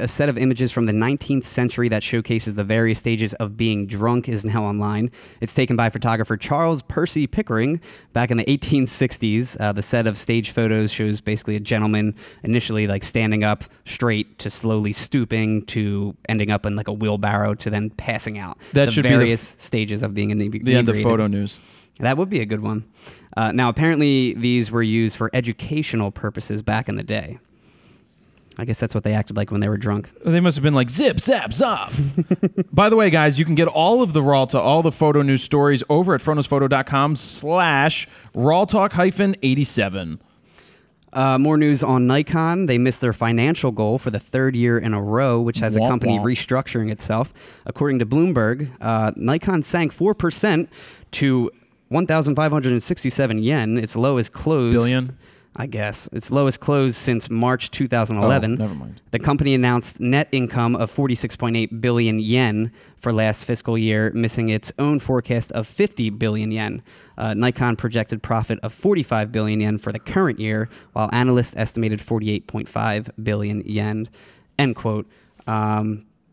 set of images from the 19th century that showcases the various stages of being drunk is now online. It's taken by photographer Charles Percy Pickering back in the 1860s. The set of stage photos shows basically a gentleman initially standing up straight to slowly stooping to ending up in a wheelbarrow to then passing out. That should be various stages of being inebriated. The end of photo news. That would be a good one. Now, apparently, these were used for educational purposes back in the day. I guess that's what they acted like when they were drunk. They must have been like, zip, zap, zop. By the way, guys, you can get all of the all the photo news stories over at fronosphoto.com/RAWtalk-87. More news on Nikon. They missed their financial goal for the third year in a row, which has the company restructuring itself. According to Bloomberg, Nikon sank 4% to 1,567 yen, its lowest close. Billion? I guess. Its lowest close since March 2011. Oh, never mind. The company announced net income of 46.8 billion yen for last fiscal year, missing its own forecast of 50 billion yen. Nikon projected profit of 45 billion yen for the current year, while analysts estimated 48.5 billion yen. End quote.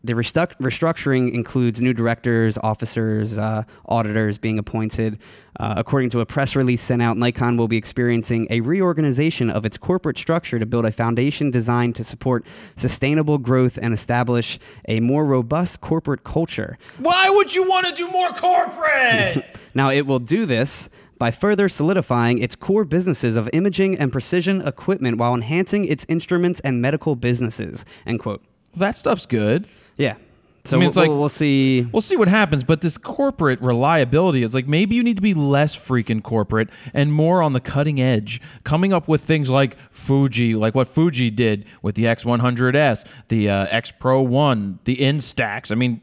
The restructuring includes new directors, officers, auditors being appointed. According to a press release sent out, Nikon will be experiencing a reorganization of its corporate structure to build a foundation designed to support sustainable growth and establish a more robust corporate culture. Why would you want to do more corporate? Now, it will do this by further solidifying its core businesses of imaging and precision equipment while enhancing its instruments and medical businesses. End quote. That stuff's good. Yeah. So I mean, it's like, we'll see. We'll see what happens, but this corporate reliability is like, maybe you need to be less freaking corporate and more on the cutting edge, coming up with things like Fuji, like what Fuji did with the X100S, the X Pro 1, the Instax. I mean,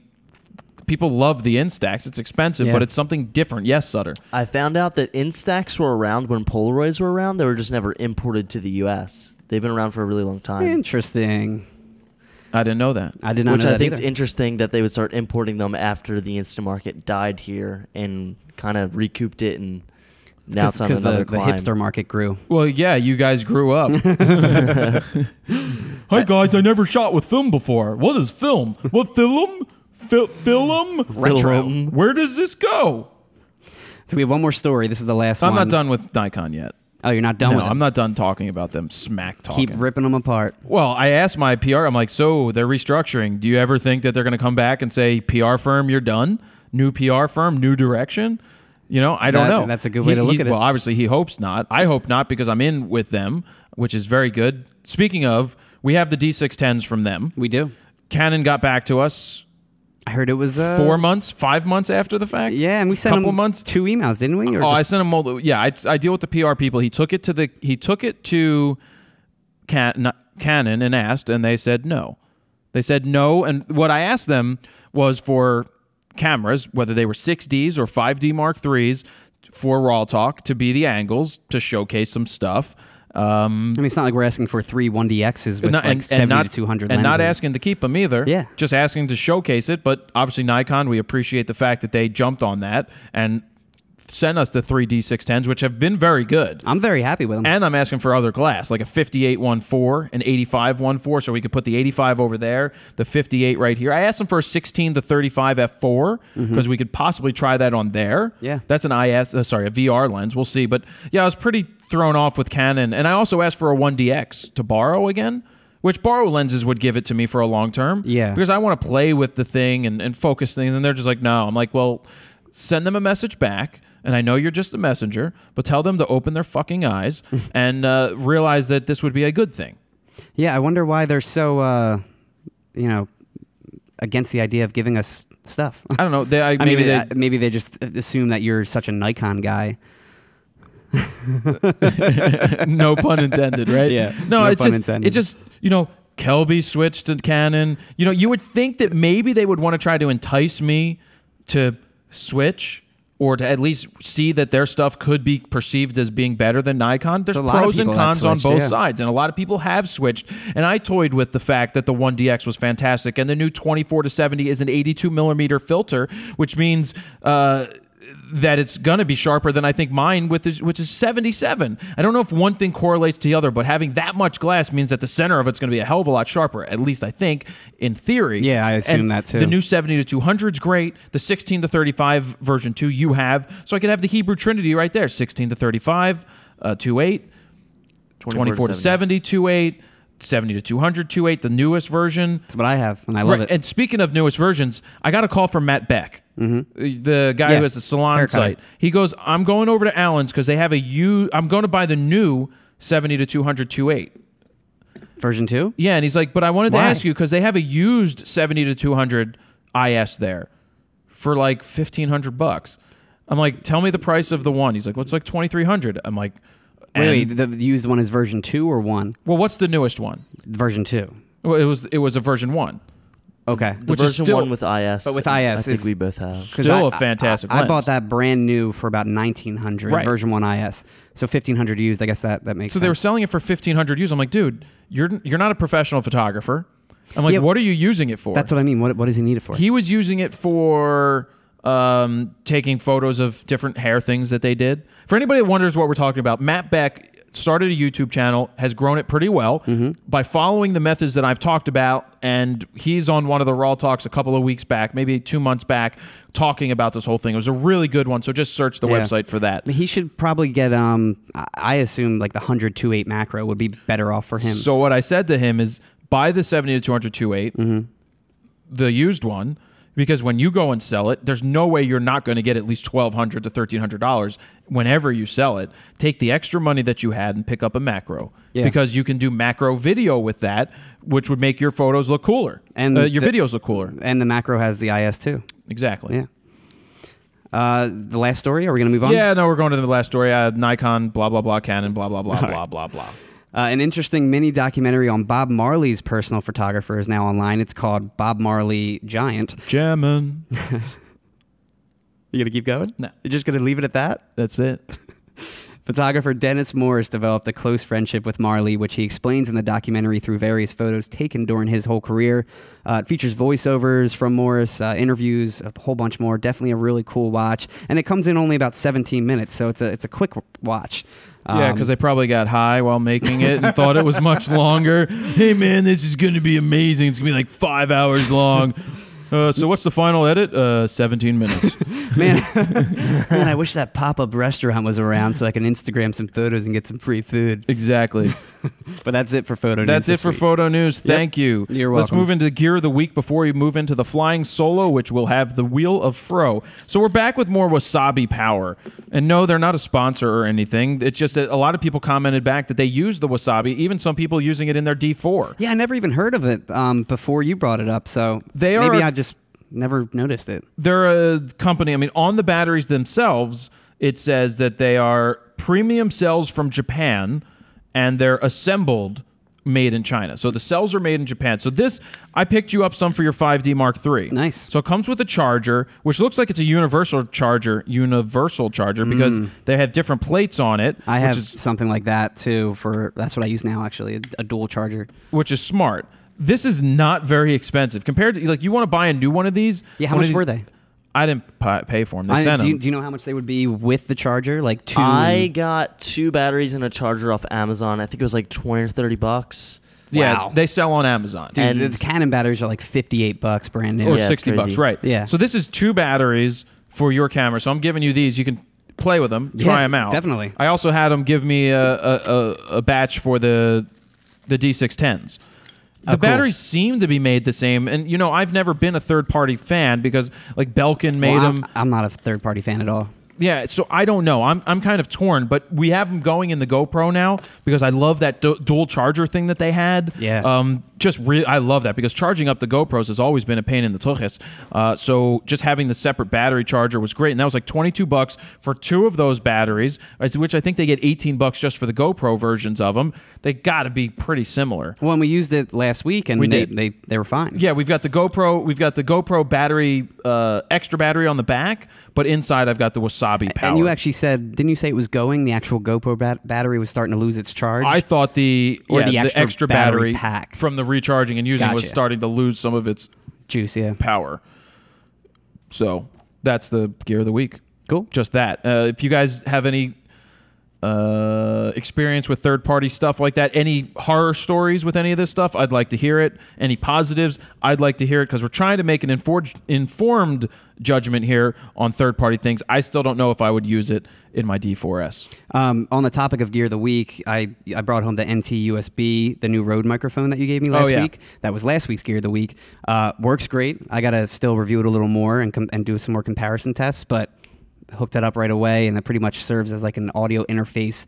people love the Instax. It's expensive, but it's something different. Yes, Sutter. I found out that Instax were around when Polaroids were around. They were just never imported to the U.S. They've been around for a really long time. Interesting. I didn't know that. I did not know that. Which I think either. is interesting that they would start importing them after the instant market died here and kind of recouped it, and now it's on another climb. The hipster market grew. Well, yeah, you guys grew up. Hi, guys, I never shot with film before. What is film? What film? Film? Retro. Where does this go? So we have one more story. This is the last one. I'm not done with Nikon yet. Oh, you're not done with them? I'm not done talking about them. Smack talking. Keep ripping them apart. Well, I asked my PR, I'm like, so they're restructuring. Do you ever think that they're going to come back and say, PR firm, you're done? New PR firm, new direction? You know, I don't know. That's a good way to look at it. Well, obviously, he hopes not. I hope not, because I'm in with them, which is very good. Speaking of, we have the D610s from them. We do. Canon got back to us. I heard it was 4 months, 5 months after the fact. Yeah, and we sent him months. 2 emails, didn't we? Or I sent him multiple. Yeah, I deal with the PR people. He took it to Canon and asked, and they said no. They said no, and what I asked them was for cameras, whether they were 6Ds or 5D Mark IIIs, for RAWtalk to be the angles to showcase some stuff. I mean, it's not like we're asking for 3 1DXs with like 70 to 200 lenses. And not asking to keep them either. Yeah. Just asking to showcase it. But obviously Nikon, we appreciate the fact that they jumped on that and sent us the 3D610s, which have been very good. I'm very happy with them. And I'm asking for other glass, like a 58-1.4, an 85-1.4, so we could put the 85 over there, the 58 right here. I asked them for a 16 to 35 f4 because we could possibly try that on there. Yeah. That's an a VR lens. We'll see. But yeah, I was pretty thrown off with Canon. And I also asked for a 1DX to borrow again, which borrow lenses would give it to me for a long term. Yeah. Because I want to play with the thing and focus things. And they're just like, no. I'm like, well, send them a message back. And I know you're just a messenger, but tell them to open their fucking eyes and realize that this would be a good thing. Yeah, I wonder why they're so, against the idea of giving us stuff. I don't know. Maybe they just assume that you're such a Nikon guy. No pun intended, right? Yeah. No, it's pun just intended. it's just Kelby switched to Canon. You would think that maybe they would want to try to entice me to switch, or to at least see that their stuff could be perceived as being better than Nikon. There's pros and cons on both sides, and a lot of people have switched. And I toyed with the fact that the 1DX was fantastic, and the new 24-70 is an 82mm filter, which means that it's going to be sharper than I think mine, which is 77. I don't know if one thing correlates to the other, but having that much glass means that the center of it's going to be a hell of a lot sharper, at least I think, in theory. Yeah, I assume that too. The new 70 to 200 is great. The 16 to 35 version 2 you have. So I could have the Hebrew Trinity right there. 16 to 35, 2.8, 24 to 70, 2.8, 70 to 200 2.8, the newest version. That's what I have, and I love it. And speaking of newest versions, I got a call from Matt Beck, the guy who has the salon Haircut. site. He goes, I'm going over to Allen's because they have I'm going to buy the new 70 to 200 2.8. Version 2? Yeah, and he's like, but I wanted to Why? ask you because they have a used 70 to 200 IS there for like $1,500. I'm like, tell me the price of the one. He's like, well, it's like $2,300. I'm like, Wait, the used one is version 2 or 1? well, what's the newest one? Version 2. Well, it was a version 1. Okay. The Which is version still- 1 with IS. But with I IS, think it's- we both have. 'Cause Still a fantastic I lens. bought that brand new for about $1,900, Right. version 1 IS. So $1,500 used. I guess that makes So sense. they were selling it for $1,500 used. I'm like, dude, you're not a professional photographer. I'm like, Yeah, what are you using it for? That's what I mean. What does he need it for? He was using it for taking photos of different hair things that they did. For anybody that wonders what we're talking about, Matt Beck started a YouTube channel, has grown it pretty well by following the methods that I've talked about, and he's on one of the RAWtalks a couple of weeks back, maybe 2 months back, talking about this whole thing. It was a really good one, so just search the Yeah. website for that. He should probably get, I assume, like the 100 2.8 macro would be better off for him. So what I said to him is buy the 70 to 200 2.8, the used one, because when you go and sell it, there's no way you're not going to get at least $1,200 to $1,300 whenever you sell it. Take the extra money that you had and pick up a macro, because you can do macro video with that, which would make your photos look cooler and your videos look cooler. And the macro has the IS too. Exactly. Yeah. The last story, are we going to move on? Yeah, no, we're going to the last story. Nikon, blah, blah, blah, Canon, blah, blah, blah, blah, blah, blah. An interesting mini documentary on Bob Marley's personal photographer is now online. It's called Bob Marley Giant. Jammin'. You gonna keep going? No. You're just gonna leave it at that? That's it. Photographer Dennis Morris developed a close friendship with Marley, which he explains in the documentary through various photos taken during his whole career. It features voiceovers from Morris, interviews, a whole bunch more. Definitely a really cool watch, and it comes in only about 17 minutes, so it's a quick watch. Yeah, because they probably got high while making it and thought it was much longer. Hey, man, this is going to be amazing. It's going to be like 5 hours long. So what's the final edit? 17 minutes. Man, I wish that pop-up restaurant was around so I can Instagram some photos and get some free food. Exactly. But that's it for photo news. That's it for photo news. Thank you. You're Let's welcome. move into Gear of the Week before we move into the Flying Solo, which will have the Wheel of Fro. So we're back with more Wasabi Power. And no, they're not a sponsor or anything. It's just that a lot of people commented back that they use the Wasabi, even some people using it in their D4. Yeah, I never even heard of it before you brought it up, so They maybe are- I just never noticed it. They're a company, I mean, on the batteries themselves, it says that they are premium cells from Japan, and they're assembled made in China. So the cells are made in Japan. So this, I picked you up some for your 5D Mark III. Nice. So it comes with a charger, which looks like it's a universal charger because they have different plates on it. I have which is, something like that too. That's what I use now, actually, a dual charger. which is smart. This is not very expensive compared to, like, you want to buy a new one of these. Yeah, how one of much these- were they? I didn't pay for them. They sent them. Do you know how much they would be with the charger? Like two? I got 2 batteries and a charger off Amazon. I think it was like 20 or 30 bucks. Yeah, Wow. they sell on Amazon. Dude, and- the Canon batteries are like $58 brand new. Or Yeah, it's 60 bucks, crazy. right. Yeah. So this is 2 batteries for your camera. So I'm giving you these. You can play with them, try Yeah, them out. definitely. I also had them give me a batch for the D610s. The cool. batteries seem to be made the same. And, you know, I've never been a third-party fan because, like, Belkin made Well, them. I'm not a third-party fan at all. Yeah, so I don't know. I'm kind of torn, but we have them going in the GoPro now because I love that dual charger thing that they had. Yeah. I love that because charging up the GoPros has always been a pain in the tuchus. So just having the separate battery charger was great, and that was like $22 for 2 of those batteries, which I think they get $18 just for the GoPro versions of them. They got to be pretty similar. Well, and we used it last week, and We they did. they were fine. Yeah, we've got the GoPro battery, extra battery on the back, but inside I've got the Wasabi Power. And you actually said, didn't you say it was going? The actual GoPro battery was starting to lose its charge. I thought the extra battery pack from the recharging and using was Gotcha. starting to lose some of its Juice, yeah. power. So that's the gear of the week. Cool. Just that. If you guys have any experience with third-party stuff like that. Any horror stories with any of this stuff, I'd like to hear it. Any positives, I'd like to hear it, because we're trying to make an informed judgment here on third-party things. I still don't know if I would use it in my D4S. On the topic of Gear of the Week, I brought home the NT USB, the new Rode microphone that you gave me last week. That was last week's Gear of the Week. Works great. I got to still review it a little more and do some more comparison tests, but hooked it up right away, and it pretty much serves as like an audio interface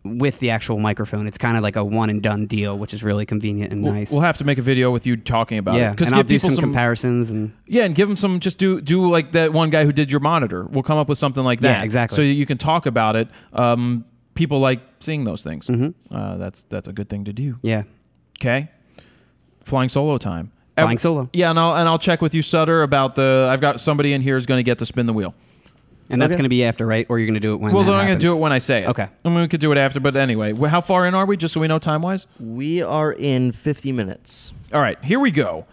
with the actual microphone. It's kind of like a one and done deal, which is really convenient and nice. We'll have to make a video with you talking about it. And I'll do some comparisons. And give them some, just do like that one guy who did your monitor. We'll come up with something like that. Yeah, exactly. So you can talk about it. People like seeing those things. That's a good thing to do. Yeah. Okay. Flying solo time. Flying solo. Yeah, and I'll check with you, Sutter, about I've got somebody in here who's going to get to spin the wheel. And that's going to be after, right? Or you're going to do it when I'm going to do it when I say it. Okay. I mean, we could do it after, but anyway. How far in are we, just so we know time-wise? We are in 50 minutes. All right, here we go.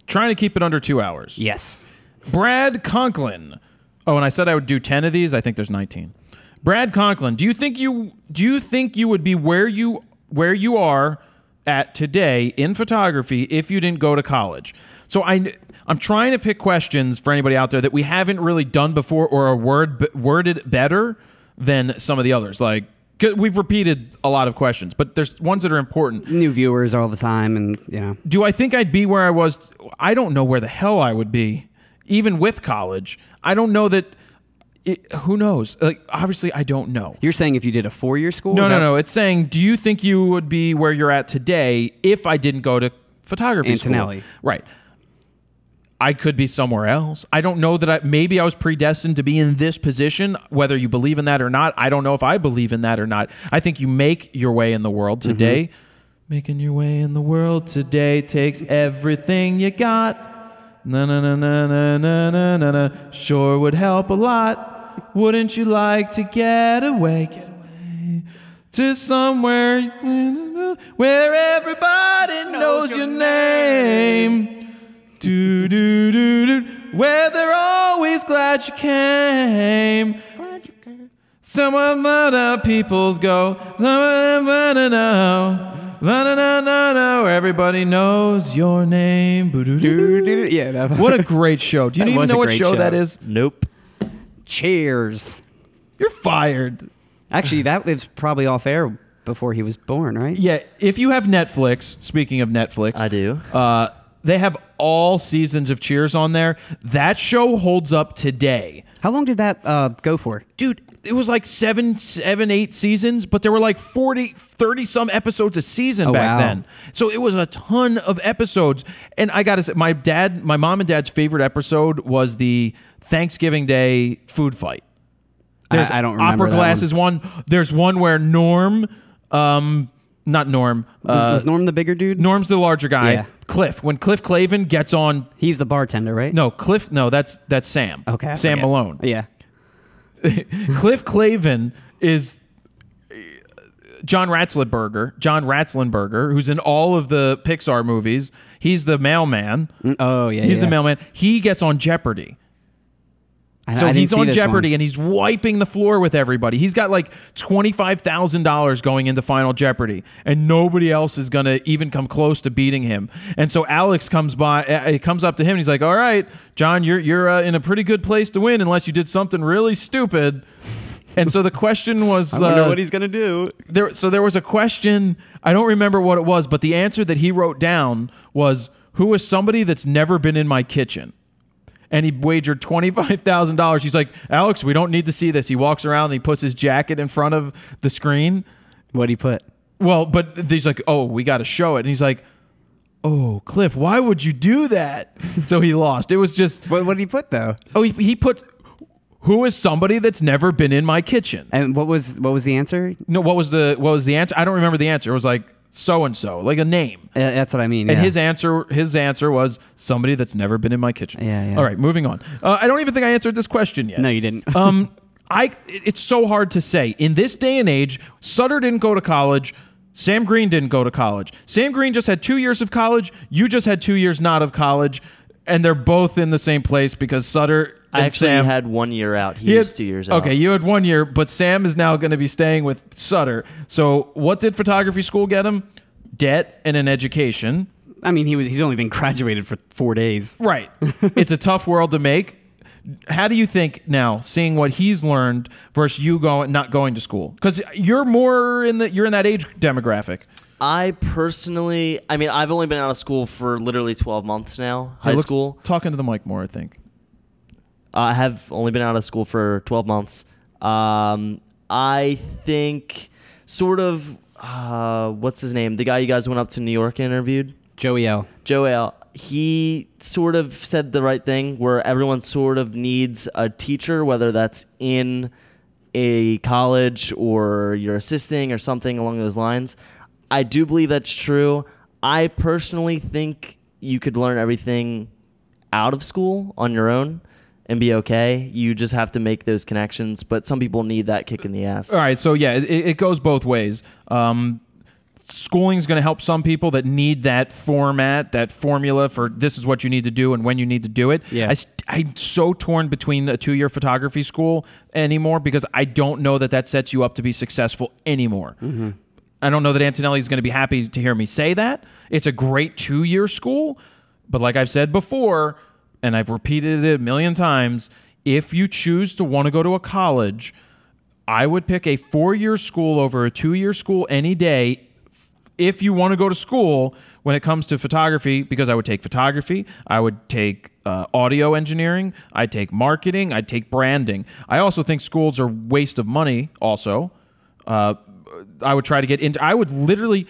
Trying to keep it under 2 hours. Yes. Brad Conklin. Oh, and I said I would do 10 of these. I think there's 19. Brad Conklin, do you think you would be where you are at today in photography if you didn't go to college? So I'm trying to pick questions for anybody out there that we haven't really done before or are worded better than some of the others. Like, 'cause we've repeated a lot of questions, but there's ones that are important. New viewers all the time, and Do I think I'd be where I was? I don't know where the hell I would be, even with college. I don't know that. Who knows? Like, obviously, I don't know. You're saying if you did a 4-year school? No. It's saying, do you think you would be where you're at today if I didn't go to photography Antonelli. school? Right. I could be somewhere else. I don't know that maybe I was predestined to be in this position, whether you believe in that or not. I don't know if I believe in that or not. I think you make your way in the world today. Making your way in the world today takes everything you got. Na na na na na na na na na. Sure would help a lot. Wouldn't you like to get away to somewhere where everybody knows your name? Do do do do. Where they're always glad you came. Some of other peoples go. Some of them wanna know. Where everybody knows your name. Yeah. What a great show. Do you even know what show that is? Nope. Cheers. You're fired. Actually, that was probably off air before he was born, right? Yeah. If you have Netflix, speaking of Netflix, I do. They have all seasons of Cheers on there. That show holds up today. How long did that go for? Dude, it was like 7, 8 seasons, but there were like 30 some episodes a season back then. So it was a ton of episodes. And I got to say, my mom and dad's favorite episode was the Thanksgiving Day food fight. There's I don't remember Opera Glasses one. There's one where Norm, not Norm. Was Norm the bigger dude? Norm's the larger guy. Yeah. Cliff. When Cliff Clavin gets on. He's the bartender, right? No, Cliff. No, that's Sam. Okay. Sam Malone. Yeah. Cliff Clavin is John Ratzenberger, who's in all of the Pixar movies. He's the mailman. Oh, yeah. He's the mailman. He gets on Jeopardy. So he's on Jeopardy and he's wiping the floor with everybody. He's got like $25,000 going into Final Jeopardy, and nobody else is going to even come close to beating him. And so Alex comes up to him and he's like, "All right, John, you're in a pretty good place to win unless you did something really stupid." And so the question was, I wonder what he's going to do. There was a question. I don't remember what it was, but the answer that he wrote down was, "Who is somebody that's never been in my kitchen?" And he wagered $25,000. He's like, "Alex, we don't need to see this." He walks around and he puts his jacket in front of the screen. What'd he put? Well, but he's like, "Oh, we got to show it." And he's like, "Oh, Cliff, why would you do that?" So he lost. It was just. What did he put though? Oh, he put, "Who is somebody that's never been in my kitchen?" And what was the answer? No, what was the answer? I don't remember the answer. It was like so and so, like a name. That's what I mean. And yeah. his answer was somebody that's never been in my kitchen. Yeah. All right, moving on. I don't even think I answered this question yet. No, you didn't. It's so hard to say. In this day and age, Sutter didn't go to college. Sam Green didn't go to college. Sam Green just had 2 years of college. You just had 2 years not of college. And they're both in the same place because Sutter I and actually Sam had 1 year out. He was 2 years out. Okay, you had 1 year, but Sam is now going to be staying with Sutter. So what did photography school get him? Debt and an education. I mean, he's only been graduated for 4 days. Right. It's a tough world to make. How do you think now, seeing what he's learned versus you not going to school? Because you're you're in that age demographic. I personally, I mean, I've only been out of school for literally 12 months now, high school. Talking to the mic more, I think. I have only been out of school for 12 months. I think sort of, what's his name? The guy you guys went up to New York and interviewed? Joey L. He sort of said the right thing where everyone sort of needs a teacher, whether that's in a college or you're assisting or something along those lines. I do believe that's true. I personally think you could learn everything out of school on your own and be okay. You just have to make those connections, but some people need that kick in the ass. All right, so yeah, it goes both ways. Schooling is going to help some people that need that format, that formula for this is what you need to do and when you need to do it. Yeah. I'm so torn between a 2-year photography school anymore because I don't know that sets you up to be successful anymore. Mm-hmm. I don't know that Antonelli is going to be happy to hear me say that. It's a great 2-year school, but like I've said before, and I've repeated it a million times, if you choose to want to go to a college, I would pick a 4-year school over a 2-year school any day if you want to go to school when it comes to photography, because I would take photography, I would take audio engineering, I'd take marketing, I'd take branding. I also think schools are waste of money also. I would try to get into, I would literally,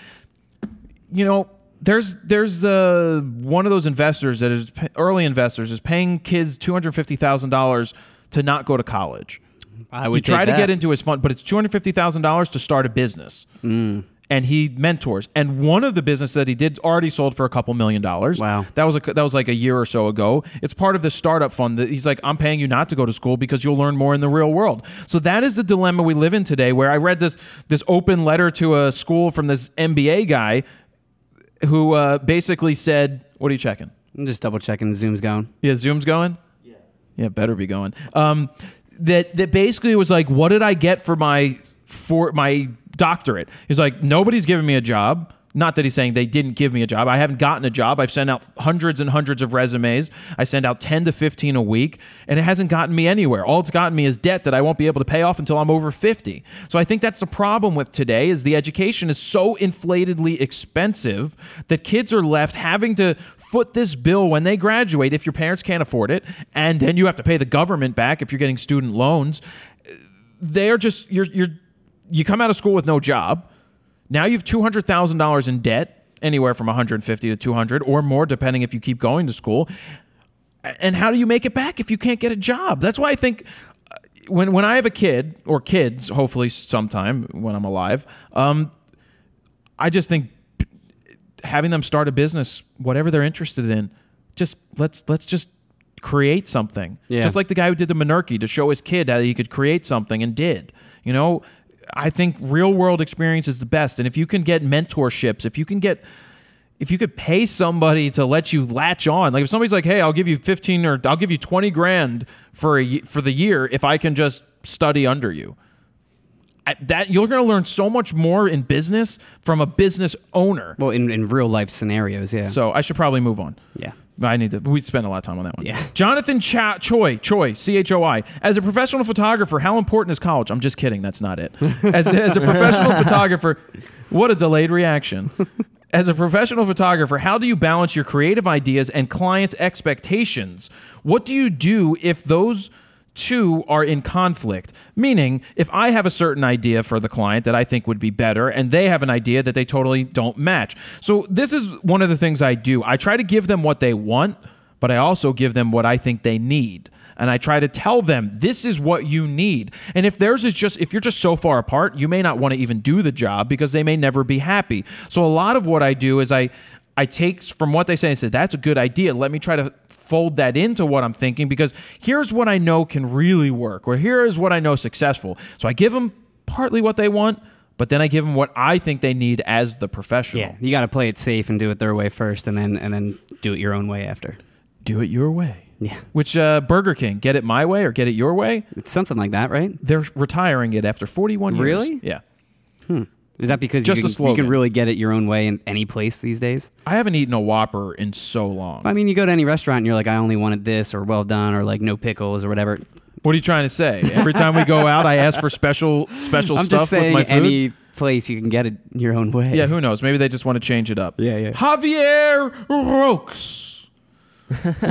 there's one of those investors that is, early investors is paying kids $250,000 to not go to college. I would try to get into his fund, but it's $250,000 to start a business. And he mentors. And one of the business that he did already sold for a couple $1 million. Wow. That was like a year or so ago. It's part of this startup fund that he's like, I'm paying you not to go to school because you'll learn more in the real world. So that is the dilemma we live in today, where I read this open letter to a school from this MBA guy who basically said, what are you checking? I'm just double checking Zoom's going. Yeah, Zoom's going? Yeah, better be going. That basically was like, what did I get for my doctorate? He's like, nobody's giving me a job. Not that he's saying they didn't give me a job. I haven't gotten a job. I've sent out hundreds and hundreds of resumes. I send out 10 to 15 a week, and it hasn't gotten me anywhere. All it's gotten me is debt that I won't be able to pay off until I'm over 50. So I think that's the problem with today, is the education is so inflatedly expensive that kids are left having to foot this bill when they graduate if your parents can't afford it, and then you have to pay the government back if you're getting student loans. They're just, you come out of school with no job. Now you have $200,000 in debt, anywhere from 150 to 200 or more, depending if you keep going to school. And how do you make it back if you can't get a job? That's why I think when I have a kid, or kids, hopefully sometime when I'm alive, I just think having them start a business, whatever they're interested in, just let's just create something. Yeah. Just like the guy who did the Menurkey to show his kid how he could create something and did. I think real world experience is the best. And if you can get mentorships, if you could pay somebody to let you latch on, like if somebody's like, hey, I'll give you 15 or I'll give you 20 grand for the year if I can just study under you. That you're going to learn so much more in business from a business owner. Well, in real life scenarios, yeah. So I should probably move on. Yeah. We spent a lot of time on that one. Yeah. Jonathan Choi, C-H-O-I. As a professional photographer, how important is college? I'm just kidding. That's not it. As a professional photographer, what a delayed reaction. As a professional photographer, how do you balance your creative ideas and clients' expectations? What do you do if those two are in conflict? Meaning, if I have a certain idea for the client that I think would be better, and they have an idea that they totally don't match. So this is one of the things I do. I try to give them what they want, but I also give them what I think they need. And I try to tell them, this is what you need. And if if you're just so far apart, you may not want to even do the job because they may never be happy. So a lot of what I do is I take from what they say and say, that's a good idea. Let me try to fold that into what I'm thinking, because here's what I know can really work, or here is what I know is successful. So I give them partly what they want, but then I give them what I think they need as the professional. Yeah, you got to play it safe and do it their way first, and then do it your own way after. Do it your way. Yeah. Which Burger King, get it my way or get it your way? It's something like that, right? They're retiring it after 41 years. Really? Yeah. Is that because Just a you slogan. can really get it your own way in any place these days? I haven't eaten a Whopper in so long. I mean, you go to any restaurant and you're like, I only wanted this or well done or like no pickles or whatever. What are you trying to say? Every time we go out, I ask for special I'm stuff just saying with my food? any place you can get it your own way. Yeah, who knows? Maybe they just want to change it up. Yeah. Javier Roques.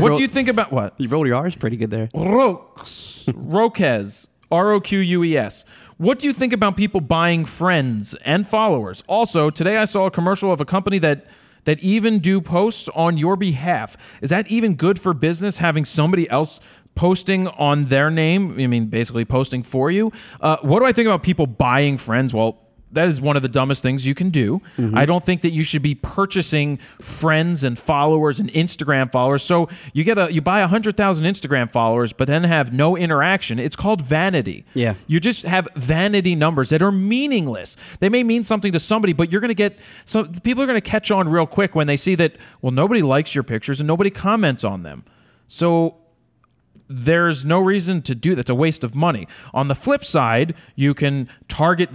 What do you think about what? You rolled your R's pretty good there. Roques. Roques. Roques. What do you think about people buying friends and followers? Also, today I saw a commercial of a company that even do posts on your behalf. Is that even good for business, having somebody else posting on their name? I mean, basically posting for you. What do I think about people buying friends? Well, that is one of the dumbest things you can do. I don't think that you should be purchasing friends and followers and Instagram followers. So you buy 100,000 Instagram followers, but then have no interaction. It's called vanity. Yeah. You just have vanity numbers that are meaningless. They may mean something to somebody, but people are going to catch on real quick when they see that, well, nobody likes your pictures and nobody comments on them. So there's no reason to do that. It's a waste of money. On the flip side, you can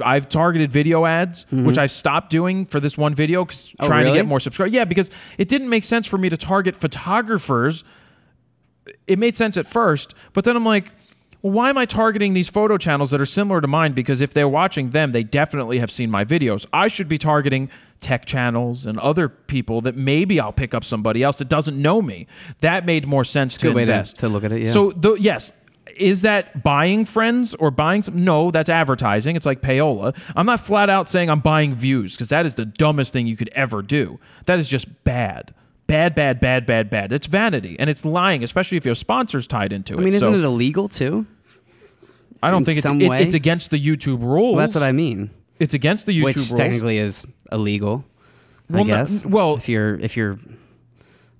I've targeted video ads, which I've stopped doing for this one video, trying to get more subscribers. Yeah, because it didn't make sense for me to target photographers. It made sense at first, but then I'm like, well, why am I targeting these photo channels that are similar to mine? Because if they're watching them, they definitely have seen my videos. I should be targeting tech channels and other people that maybe I'll pick up somebody else that doesn't know me. That made more sense to invest. To look at it, yeah. So, yes, is that buying friends or buying some? No, that's advertising. It's like payola. I'm not flat out saying I'm buying views, because that is the dumbest thing you could ever do. That is just bad. Bad. It's vanity, and it's lying, especially if you have sponsors tied into it. I mean, isn't it illegal too? I don't think it's against the YouTube rules. Well, that's what I mean. It's against the YouTube rules. Which technically is illegal, I guess. If you're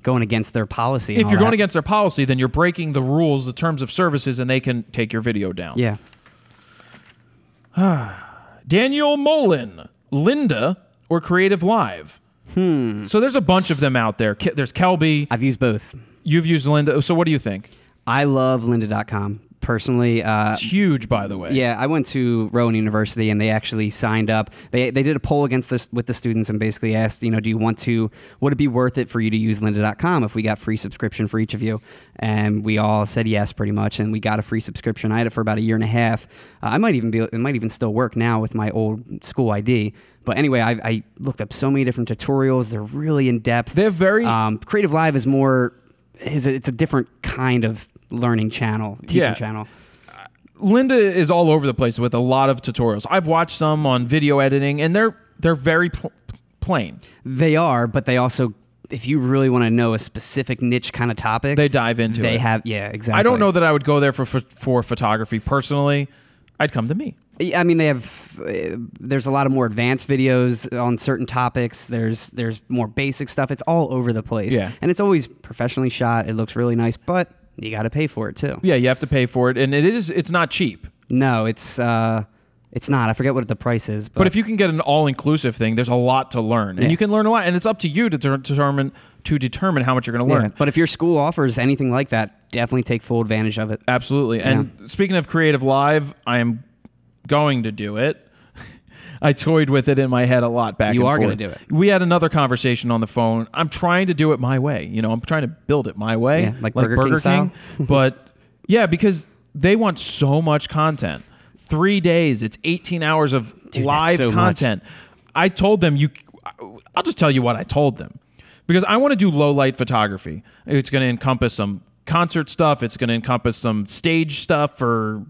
going against their policy. If you're going against their policy, then you're breaking the rules, the terms of services, and they can take your video down. Yeah. Daniel Molin, Linda, or Creative Live? So there's a bunch of them out there. There's Kelby. I've used both. You've used Linda. So what do you think? I love lynda.com. Personally, it's huge, by the way. Yeah, I went to Rowan University, and they actually signed up. They did a poll against this with the students, and basically asked, would it be worth it for you to use lynda.com if we got free subscription for each of you? And we all said yes, pretty much, and we got a free subscription. I had it for about a year and a half. It might even still work now with my old school ID. But anyway, I looked up so many different tutorials. They're really in depth. They're very Creative Live is more. It's a different kind of learning channel, teaching channel. Linda is all over the place with a lot of tutorials. I've watched some on video editing, and they're very plain. They are, but they also, if you really want to know a specific niche kind of topic, they dive into it. Exactly. I don't know that I would go there for photography personally. I'd come to me. I mean, there's a lot of more advanced videos on certain topics. There's more basic stuff. It's all over the place. Yeah. And it's always professionally shot. It looks really nice, but you got to pay for it too. Yeah, you have to pay for it, and it's not cheap. No, it's not. I forget what the price is. But if you can get an all-inclusive thing, there's a lot to learn, and you can learn a lot, and it's up to you to determine how much you're going to learn. But if your school offers anything like that, definitely take full advantage of it. Absolutely. And speaking of Creative Live, I am going to do it. I toyed with it in my head a lot back and forth. You are going to do it. We had another conversation on the phone. I'm trying to do it my way. I'm trying to build it my way. Yeah, like Burger King. But yeah, because they want so much content. 3 days, it's 18 hours of live content. Much. I told them, I'll just tell you what I told them. Because I want to do low light photography. It's going to encompass some concert stuff. It's going to encompass some stage stuff for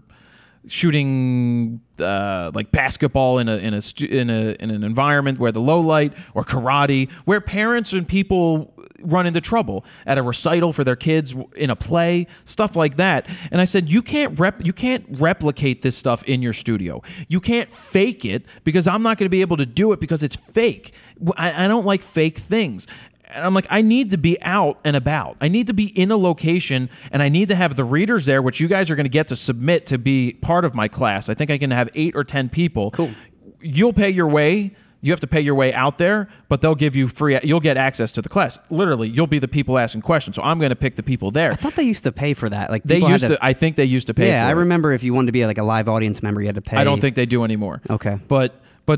shooting like basketball in an environment where the low light, or karate, where parents and people run into trouble at a recital for their kids, in a play, stuff like that. And I said, you can't replicate this stuff in your studio. You can't fake it, because I'm not going to be able to do it because it's fake. I don't like fake things. And I'm like, I need to be out and about. I need to be in a location, and I need to have the readers there, which you guys are going to get to submit to be part of my class. I think I can have 8 or 10 people. Cool. You'll pay your way You have to pay your way out there, but they'll give you free. You'll get access to the class. Literally, you'll be the people asking questions. So I'm going to pick the people there. I thought they used to pay for that. Like they used to. I think they used to pay. Yeah, for I it. remember if you wanted to be like a live audience member, you had to pay. I don't think they do anymore. Okay, But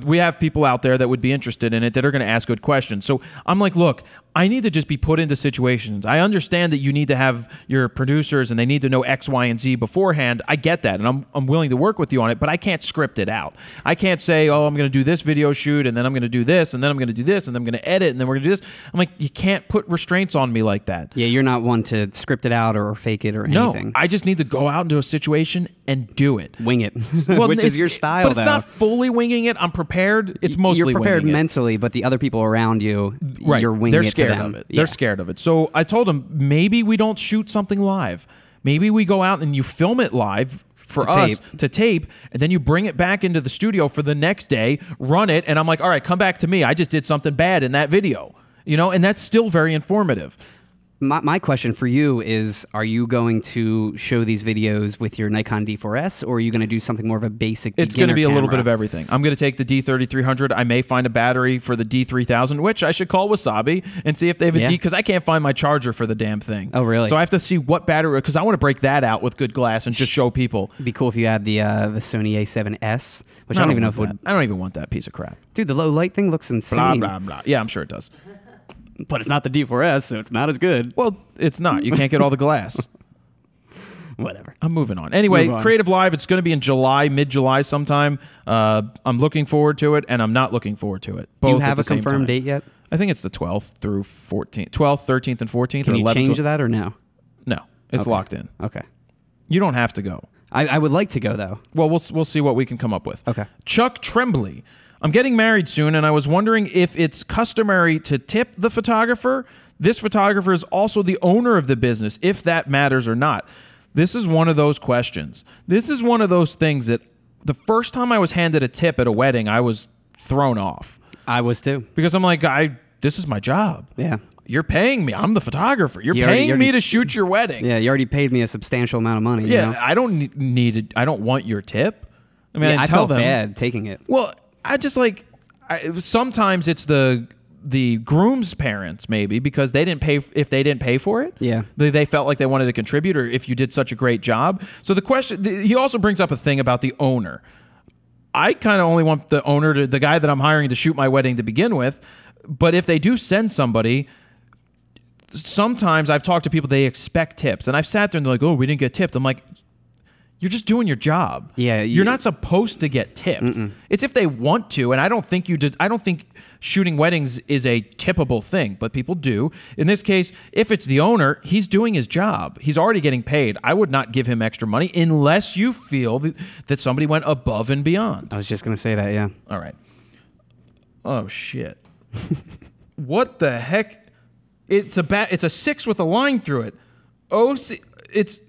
we have people out there that would be interested in it that are going to ask good questions. So I'm like, look, I need to just be put into situations. I understand that you need to have your producers and they need to know X, Y, and Z beforehand. I get that, and I'm willing to work with you on it, but I can't script it out. I can't say, oh, I'm going to do this video shoot, and then I'm going to do this, and then I'm going to do this, and then I'm going to edit, and then we're going to do this. I'm like, you can't put restraints on me like that. Yeah, you're not one to script it out or fake it or anything. No, I just need to go out into a situation and do it. Wing it, Well, which is your style, but it's not fully winging it. I'm prepared. It's mostly you're prepared winging it. mentally, but the other people around you, you're winging They're it scared to them. of it. They're scared of it. So I told them, maybe we don't shoot something live. Maybe we go out and you film it live for us to tape, and then you bring it back into the studio for the next day, run it, and I'm like, all right, come back to me. I just did something bad in that video. You know, and that's still very informative. My question for you is, are you going to show these videos with your Nikon D4S, or are you going to do something more of a basic It's going to be a little camera? bit of everything. I'm going to take the D3300. I may find a battery for the D3000, which I should call Wasabi and see if they have a D, because I can't find my charger for the damn thing. Oh, really? So I have to see what battery, because I want to break that out with good glass and just show people. It'd be cool if you had the Sony A7S, which I don't even know if it would... I don't even want that piece of crap. Dude, the low light thing looks insane. Blah, blah, blah. Yeah, I'm sure it does. But it's not the D4S, so it's not as good. Well, it's not. You can't get all the glass. Whatever. I'm moving on. Anyway, Move on. Creative Live, it's going to be in July, mid-July sometime. I'm looking forward to it, and I'm not looking forward to it. Do you both have at a the same confirmed time. date yet? I think it's the 12th through 14th. 12th, 13th, and 14th. Can or you 11th. change that or no? No, it's Okay. locked in. Okay. You don't have to go. I would like to go, though. Well, we'll see what we can come up with. Okay. Chuck Tremblay. I'm getting married soon, and I was wondering if it's customary to tip the photographer. This photographer is also the owner of the business, if that matters or not. This is one of those questions. This is one of those things that the first time I was handed a tip at a wedding, I was thrown off. I was too. Because I'm like, this is my job. Yeah. You're paying me. I'm the photographer. You're You paying already- me to shoot your wedding. Yeah, you already paid me a substantial amount of money. Yeah, you know? I don't need it. I don't want your tip. I mean, Yeah, I tell felt them. bad taking it. Well, I just like sometimes it's the groom's parents maybe because they didn't pay if they didn't pay for it. Yeah. They felt like they wanted to contribute, or if you did such a great job. So the question, he also brings up a thing about the owner. I kind of only want the owner, the guy that I'm hiring to shoot my wedding to begin with. But if they do send somebody, sometimes I've talked to people, they expect tips, and I've sat there and they're like, "Oh, we didn't get tipped." I'm like, you're just doing your job. Yeah, you're not supposed to get tipped. It's if they want to, and I don't think I don't think shooting weddings is a tippable thing, but people do. In this case, if it's the owner, he's doing his job. He's already getting paid. I would not give him extra money unless you feel that somebody went above and beyond. I was just going to say that, yeah. All right. Oh shit. What the heck? It's a 6 with a line through it. It's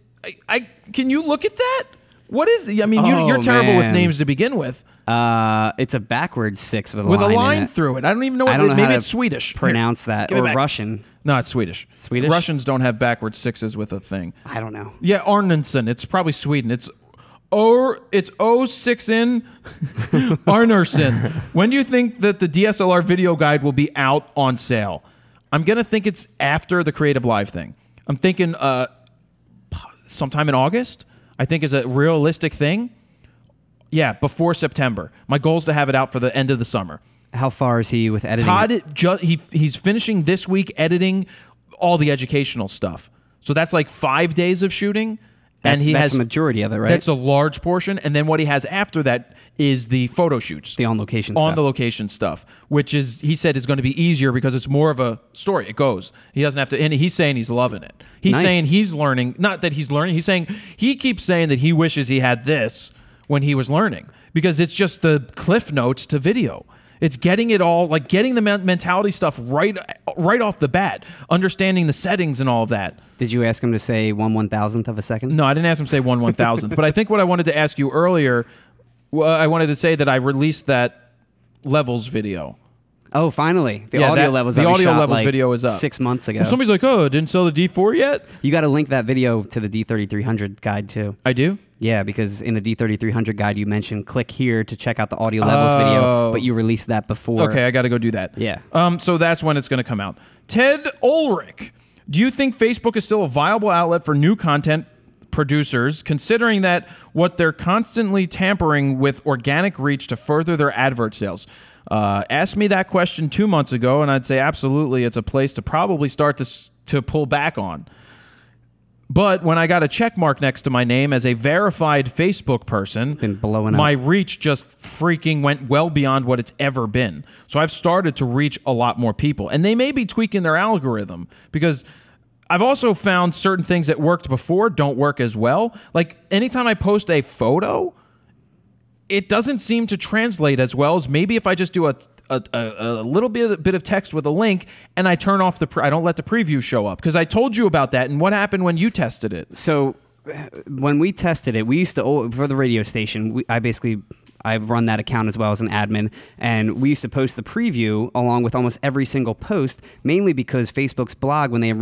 can you look at that? What is the? I mean, you're terrible with man. names to begin with. It's a backwards 6 with a With line a line in it. through it. I don't even know what. I don't know Maybe how it's to Swedish. pronounce Here, that, give it or back. Russian. No, it's Swedish. Swedish? Russians don't have backwards 6s with a thing. I don't know. Yeah, Arnason. It's probably Sweden. It's O6 in Arnason. When do you think that the DSLR video guide will be out on sale? I'm gonna think it's after the Creative Live thing. I'm thinking sometime in August. I think is a realistic thing. Yeah, before September. My goal is to have it out for the end of the summer. How far is he with editing? Todd, he's finishing this week editing all the educational stuff. So that's like 5 days of shooting. That's has the majority of it, right? That's a large portion. And then what he has after that is the photo shoots. The on-location On stuff. the location stuff, which he said is going to be easier because it's more of a story. It goes. He doesn't have to, and he's saying he's loving it. He's Nice. saying he's learning, not that he's learning, he's saying, he keeps saying that he wishes he had this when he was learning because it's just the cliff notes to video. It's getting it all, like getting the mentality stuff right off the bat, understanding the settings and all of that. Did you ask him to say 1/1000th of a second? No, I didn't ask him to say 1/1000th. But I think what I wanted to ask you earlier, I wanted to say that I released that levels video. Oh, finally. The Yeah, audio that- levels the that we audio shot, levels like, video is up. 6 months ago. Well, somebody's like, oh, didn't sell the D4 yet? You got to link that video to the D3300 guide too. I do? Yeah, because in the D3300 guide you mentioned click here to check out the audio levels video, but you released that before. Okay, I got to go do that. Yeah. So that's when it's going to come out. Ted Ulrich, do you think Facebook is still a viable outlet for new content producers, considering that what they're constantly tampering with organic reach to further their advert sales? Asked me that question 2 months ago, and I'd say absolutely, it's a place to probably start to pull back on. But when I got a check mark next to my name as a verified Facebook person, Been blowing up. my reach just freaking went well beyond what it's ever been. So I've started to reach a lot more people. And they may be tweaking their algorithm because I've also found certain things that worked before don't work as well. Like anytime I post a photo, it doesn't seem to translate as well as maybe if I just do a little bit of text with a link and I turn off I don't let the preview show up, because I told you about that. And what happened when you tested it? So when we tested it, we used to, for the radio station, I run that account as well as an admin, and we used to post the preview along with almost every single post, mainly because Facebook's blog, when they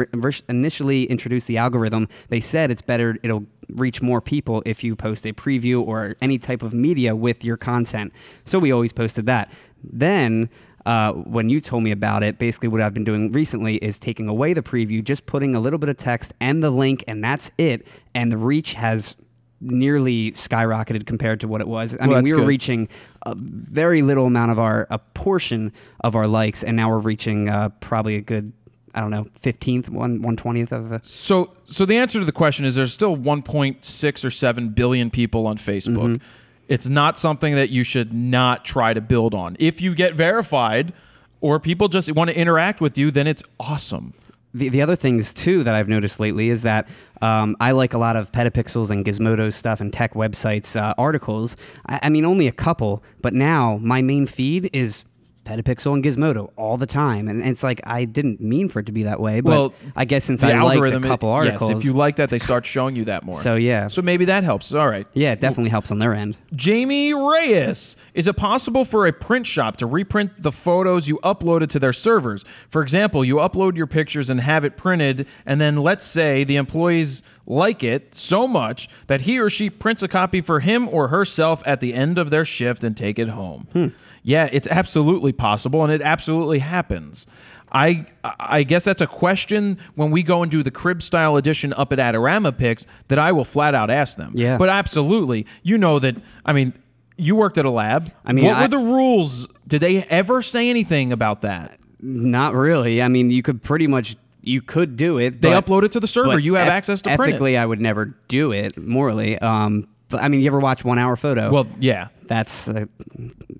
initially introduced the algorithm, they said it'll reach more people if you post a preview or any type of media with your content. So we always posted that. Then when you told me about it, basically what I've been doing recently is taking away the preview, just putting a little bit of text and the link, and that's it. And the reach has nearly skyrocketed compared to what it was. I mean, we were reaching a very little amount of a portion of our likes, and now we're reaching probably a good, I don't know, 1/20th of it. So the answer to the question is there's still 1.6 or 7 billion people on Facebook. Mm-hmm. It's not something that you should not try to build on. If you get verified or people just want to interact with you, then it's awesome. The other things, too, that I've noticed lately is that I like a lot of Petapixels and Gizmodo stuff and tech websites articles. I mean, only a couple, but now my main feed is Petapixel and Gizmodo all the time. And it's like, I didn't mean for it to be that way, but well, I guess since I liked a couple articles. Yes, if you like that, they start showing you that more. So, yeah. So maybe that helps. All right. Yeah, it definitely helps on their end. Jamie Reyes. Is it possible for a print shop to reprint the photos you uploaded to their servers? For example, you upload your pictures and have it printed, and then let's say the employees like it so much that he or she prints a copy for him or herself at the end of their shift and take it home. Yeah, it's absolutely possible, and it absolutely happens. I guess that's a question when we go and do the crib style edition up at Adorama Picks that I will flat out ask them. Yeah. But absolutely, you know that, I mean, you worked at a lab. I mean, what were the rules? Did they ever say anything about that? Not really. I mean, you could do it. They upload it to the server. You have access to print it. Ethically, I would never do it. Morally, but I mean, you ever watch 1 Hour Photo? Well, yeah. That's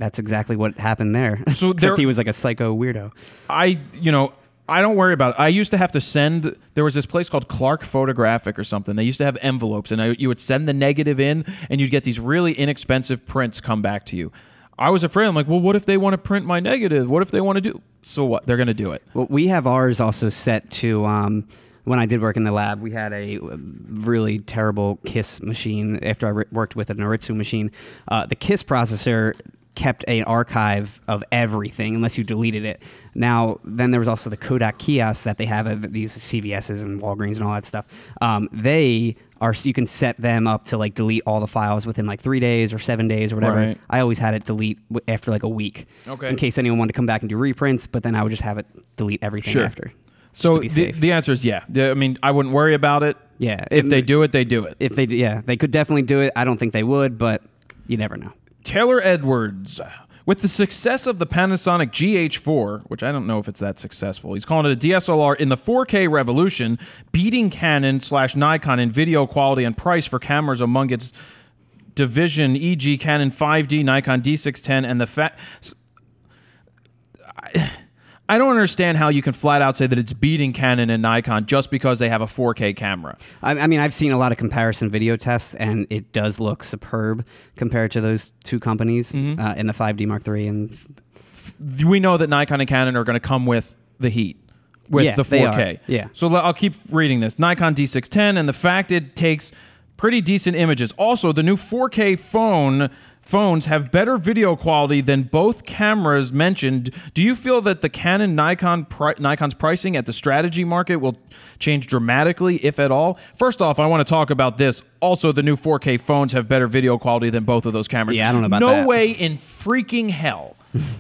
exactly what happened there. So except he was like a psycho weirdo. I don't worry about it. I used to have to send. There was this place called Clark Photographic or something. They used to have envelopes, and you would send the negative in, and you'd get these really inexpensive prints come back to you. I was afraid. I'm like, well, what if they want to print my negative? What if they want to do? So what? They're going to do it. Well, we have ours also set to. When I did work in the lab, we had a really terrible KISS machine after I worked with an Noritsu machine. The KISS processor kept an archive of everything unless you deleted it. Now, then there was also the Kodak kiosks that they have at these CVS's and Walgreens and all that stuff. You can set them up to like delete all the files within like 3 days or 7 days or whatever. Right. I always had it delete after like a week, in case anyone wanted to come back and do reprints, but then I would just have it delete everything after. So the answer is yeah. I mean, I wouldn't worry about it. Yeah. If they do it, they do it. They could definitely do it. I don't think they would, but you never know. Taylor Edwards. With the success of the Panasonic GH4, which I don't know if it's that successful, he's calling it a DSLR in the 4K revolution, beating Canon/Nikon in video quality and price for cameras among its division, e.g. Canon 5D, Nikon D610, and the I don't understand how you can flat out say that it's beating Canon and Nikon just because they have a 4K camera. I mean, I've seen a lot of comparison video tests, and it does look superb compared to those two companies in the 5D Mark III. And we know that Nikon and Canon are going to come with the heat, with the 4K. They are. Yeah. So I'll keep reading this. Nikon D610, and the fact it takes pretty decent images. Also, the new 4K phone phones have better video quality than both cameras mentioned. Do you feel that the Canon Nikon's pricing at the strategy market will change dramatically, if at all? First off, I want to talk about this. Also, the new 4K phones have better video quality than both of those cameras. Yeah, I don't know about that. No way in freaking hell.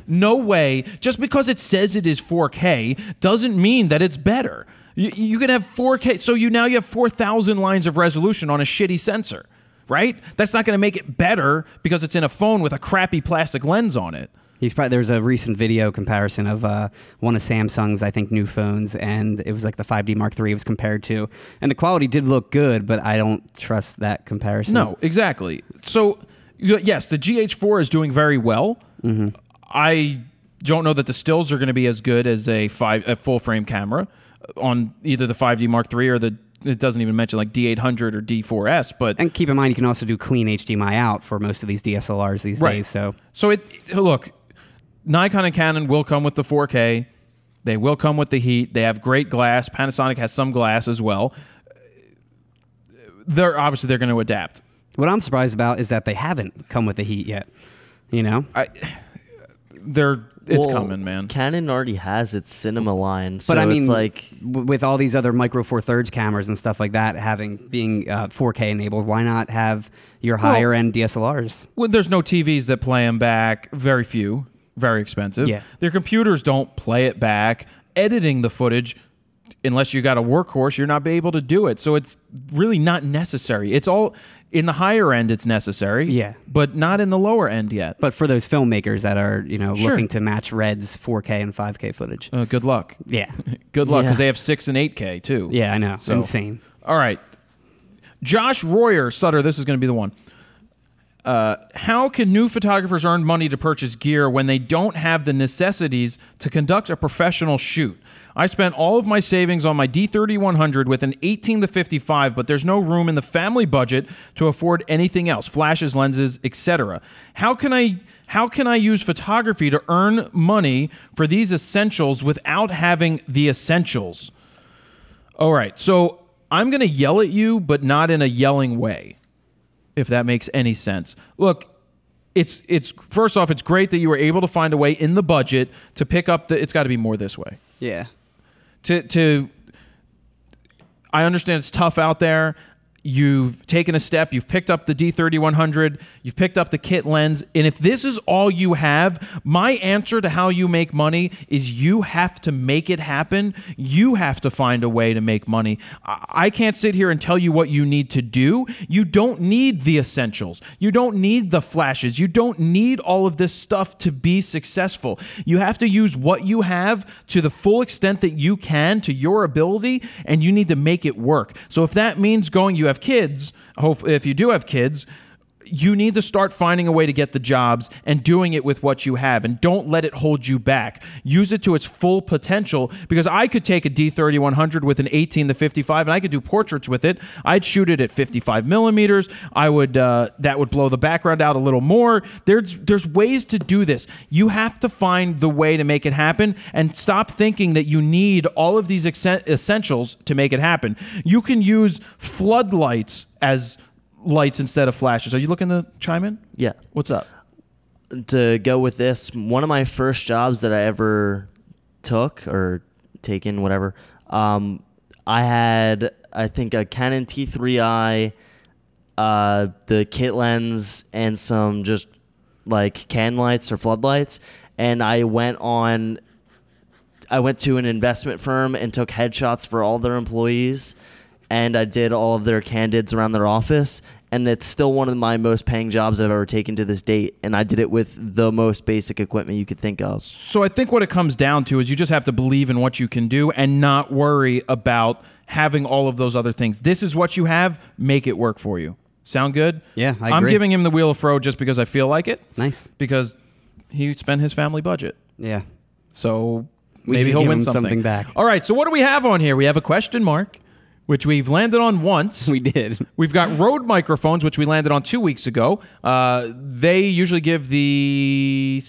No way. Just because it says it is 4K doesn't mean that it's better. You can have 4K, so now you have 4,000 lines of resolution on a shitty sensor. Right? That's not going to make it better because it's in a phone with a crappy plastic lens on it. There was a recent video comparison of one of Samsung's, I think, new phones, and it was like the 5D Mark III it was compared to. And the quality did look good, but I don't trust that comparison. No, exactly. So, yes, the GH4 is doing very well. Mm-hmm. I don't know that the stills are going to be as good as a full-frame camera on either the 5D Mark III or it doesn't even mention like D800 or D4S, and keep in mind you can also do clean HDMI out for most of these DSLRs these days. So look, Nikon and Canon will come with the 4K. They will come with the heat. They have great glass. Panasonic has some glass as well. They're going to adapt. What I'm surprised about is that they haven't come with the heat yet. You know, it's coming, man. Canon already has its cinema line, so but I mean, it's like with all these other Micro Four Thirds cameras and stuff like that being 4K enabled, why not have your higher end DSLRs? Well, there's no TVs that play them back. Very few, very expensive. Yeah. Their computers don't play it back. Editing the footage, unless you got a workhorse, you're not able to do it. So it's really not necessary. It's all in the higher end. It's necessary, yeah, but not in the lower end yet. But for those filmmakers that are Sure. looking to match Red's 4K and 5K footage, good luck. Yeah, good luck because Yeah. they have 6 and 8K too. Yeah, I know. So, insane. All right, Josh Royer Sutter. This is going to be the one. How can new photographers earn money to purchase gear when they don't have the necessities to conduct a professional shoot? I spent all of my savings on my D30-100 with an 18-55, but there's no room in the family budget to afford anything else, flashes, lenses, etc. How can I use photography to earn money for these essentials without having the essentials? All right, so I'm going to yell at you, but not in a yelling way, if that makes any sense. Look, it's first off, it's great that you were able to find a way in the budget to pick up it's got to be more this way. Yeah. I understand it's tough out there. You've taken a step. You've picked up the D30-100. You've picked up the kit lens. And if this is all you have, my answer to how you make money is you have to make it happen. You have to find a way to make money. I can't sit here and tell you what you need to do. You don't need the essentials. You don't need the flashes. You don't need all of this stuff to be successful. You have to use what you have to the full extent that you can, to your ability, and you need to make it work. So if that means you have kids, if you do have kids, you need to start finding a way to get the jobs and doing it with what you have, and don't let it hold you back. Use it to its full potential, because I could take a D30-100 with an 18-55 and I could do portraits with it. I'd shoot it at 55 millimeters. That would blow the background out a little more. There's ways to do this. You have to find the way to make it happen, and stop thinking that you need all of these essentials to make it happen. You can use floodlights as lights instead of flashes. Are you looking to chime in? Yeah. What's up? To go with this, one of my first jobs that I ever took or taken, whatever, I had, I think, a Canon T3i, the kit lens, and some just like can lights or floodlights. And I went to an investment firm and took headshots for all their employees. And I did all of their candids around their office, and it's still one of my most paying jobs I've ever taken to this date, and I did it with the most basic equipment you could think of. So I think what it comes down to is you just have to believe in what you can do and not worry about having all of those other things. This is what you have, make it work for you. Sound good? Yeah, I agree. I'm giving him the Wheel of Fro just because I feel like it. Nice. Because he spent his family budget. Yeah. So We maybe can he'll give win him something. something back. All right, so what do we have on here? We have a question mark, which we've landed on once. We did. We've got Rode microphones, which we landed on 2 weeks ago. They usually give the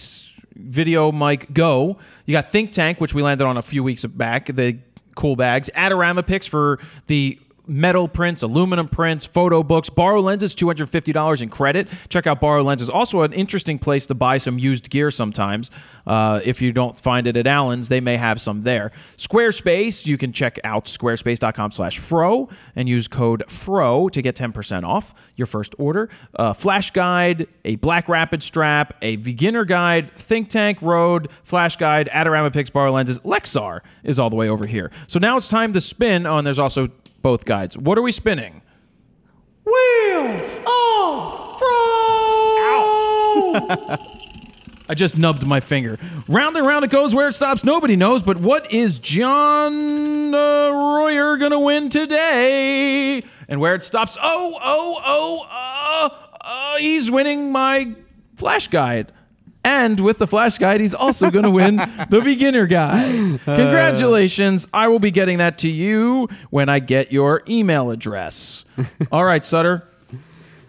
video mic go. You got Think Tank, which we landed on a few weeks back, the cool bags. Adorama picks for the metal prints, aluminum prints, photo books. Borrow Lenses, $250 in credit. Check out Borrow Lenses. Also an interesting place to buy some used gear sometimes. If you don't find it at Allen's, they may have some there. Squarespace, you can check out squarespace.com/fro and use code FRO to get 10% off your first order. Flash guide, a Black Rapid strap, a beginner guide, Think Tank, Rode, Flash guide, Adorama Picks, Borrow Lenses. Lexar is all the way over here. So now it's time to spin. Oh, and there's also both guides. What are we spinning? Wheels of Fro! I just nubbed my finger. Round and round it goes. Where it stops, nobody knows. But what is John Royer going to win today? And where it stops, he's winning my Flash guide. And with the Flash guide, he's also going to win the beginner guide. Congratulations. I will be getting that to you when I get your email address. All right, Sutter.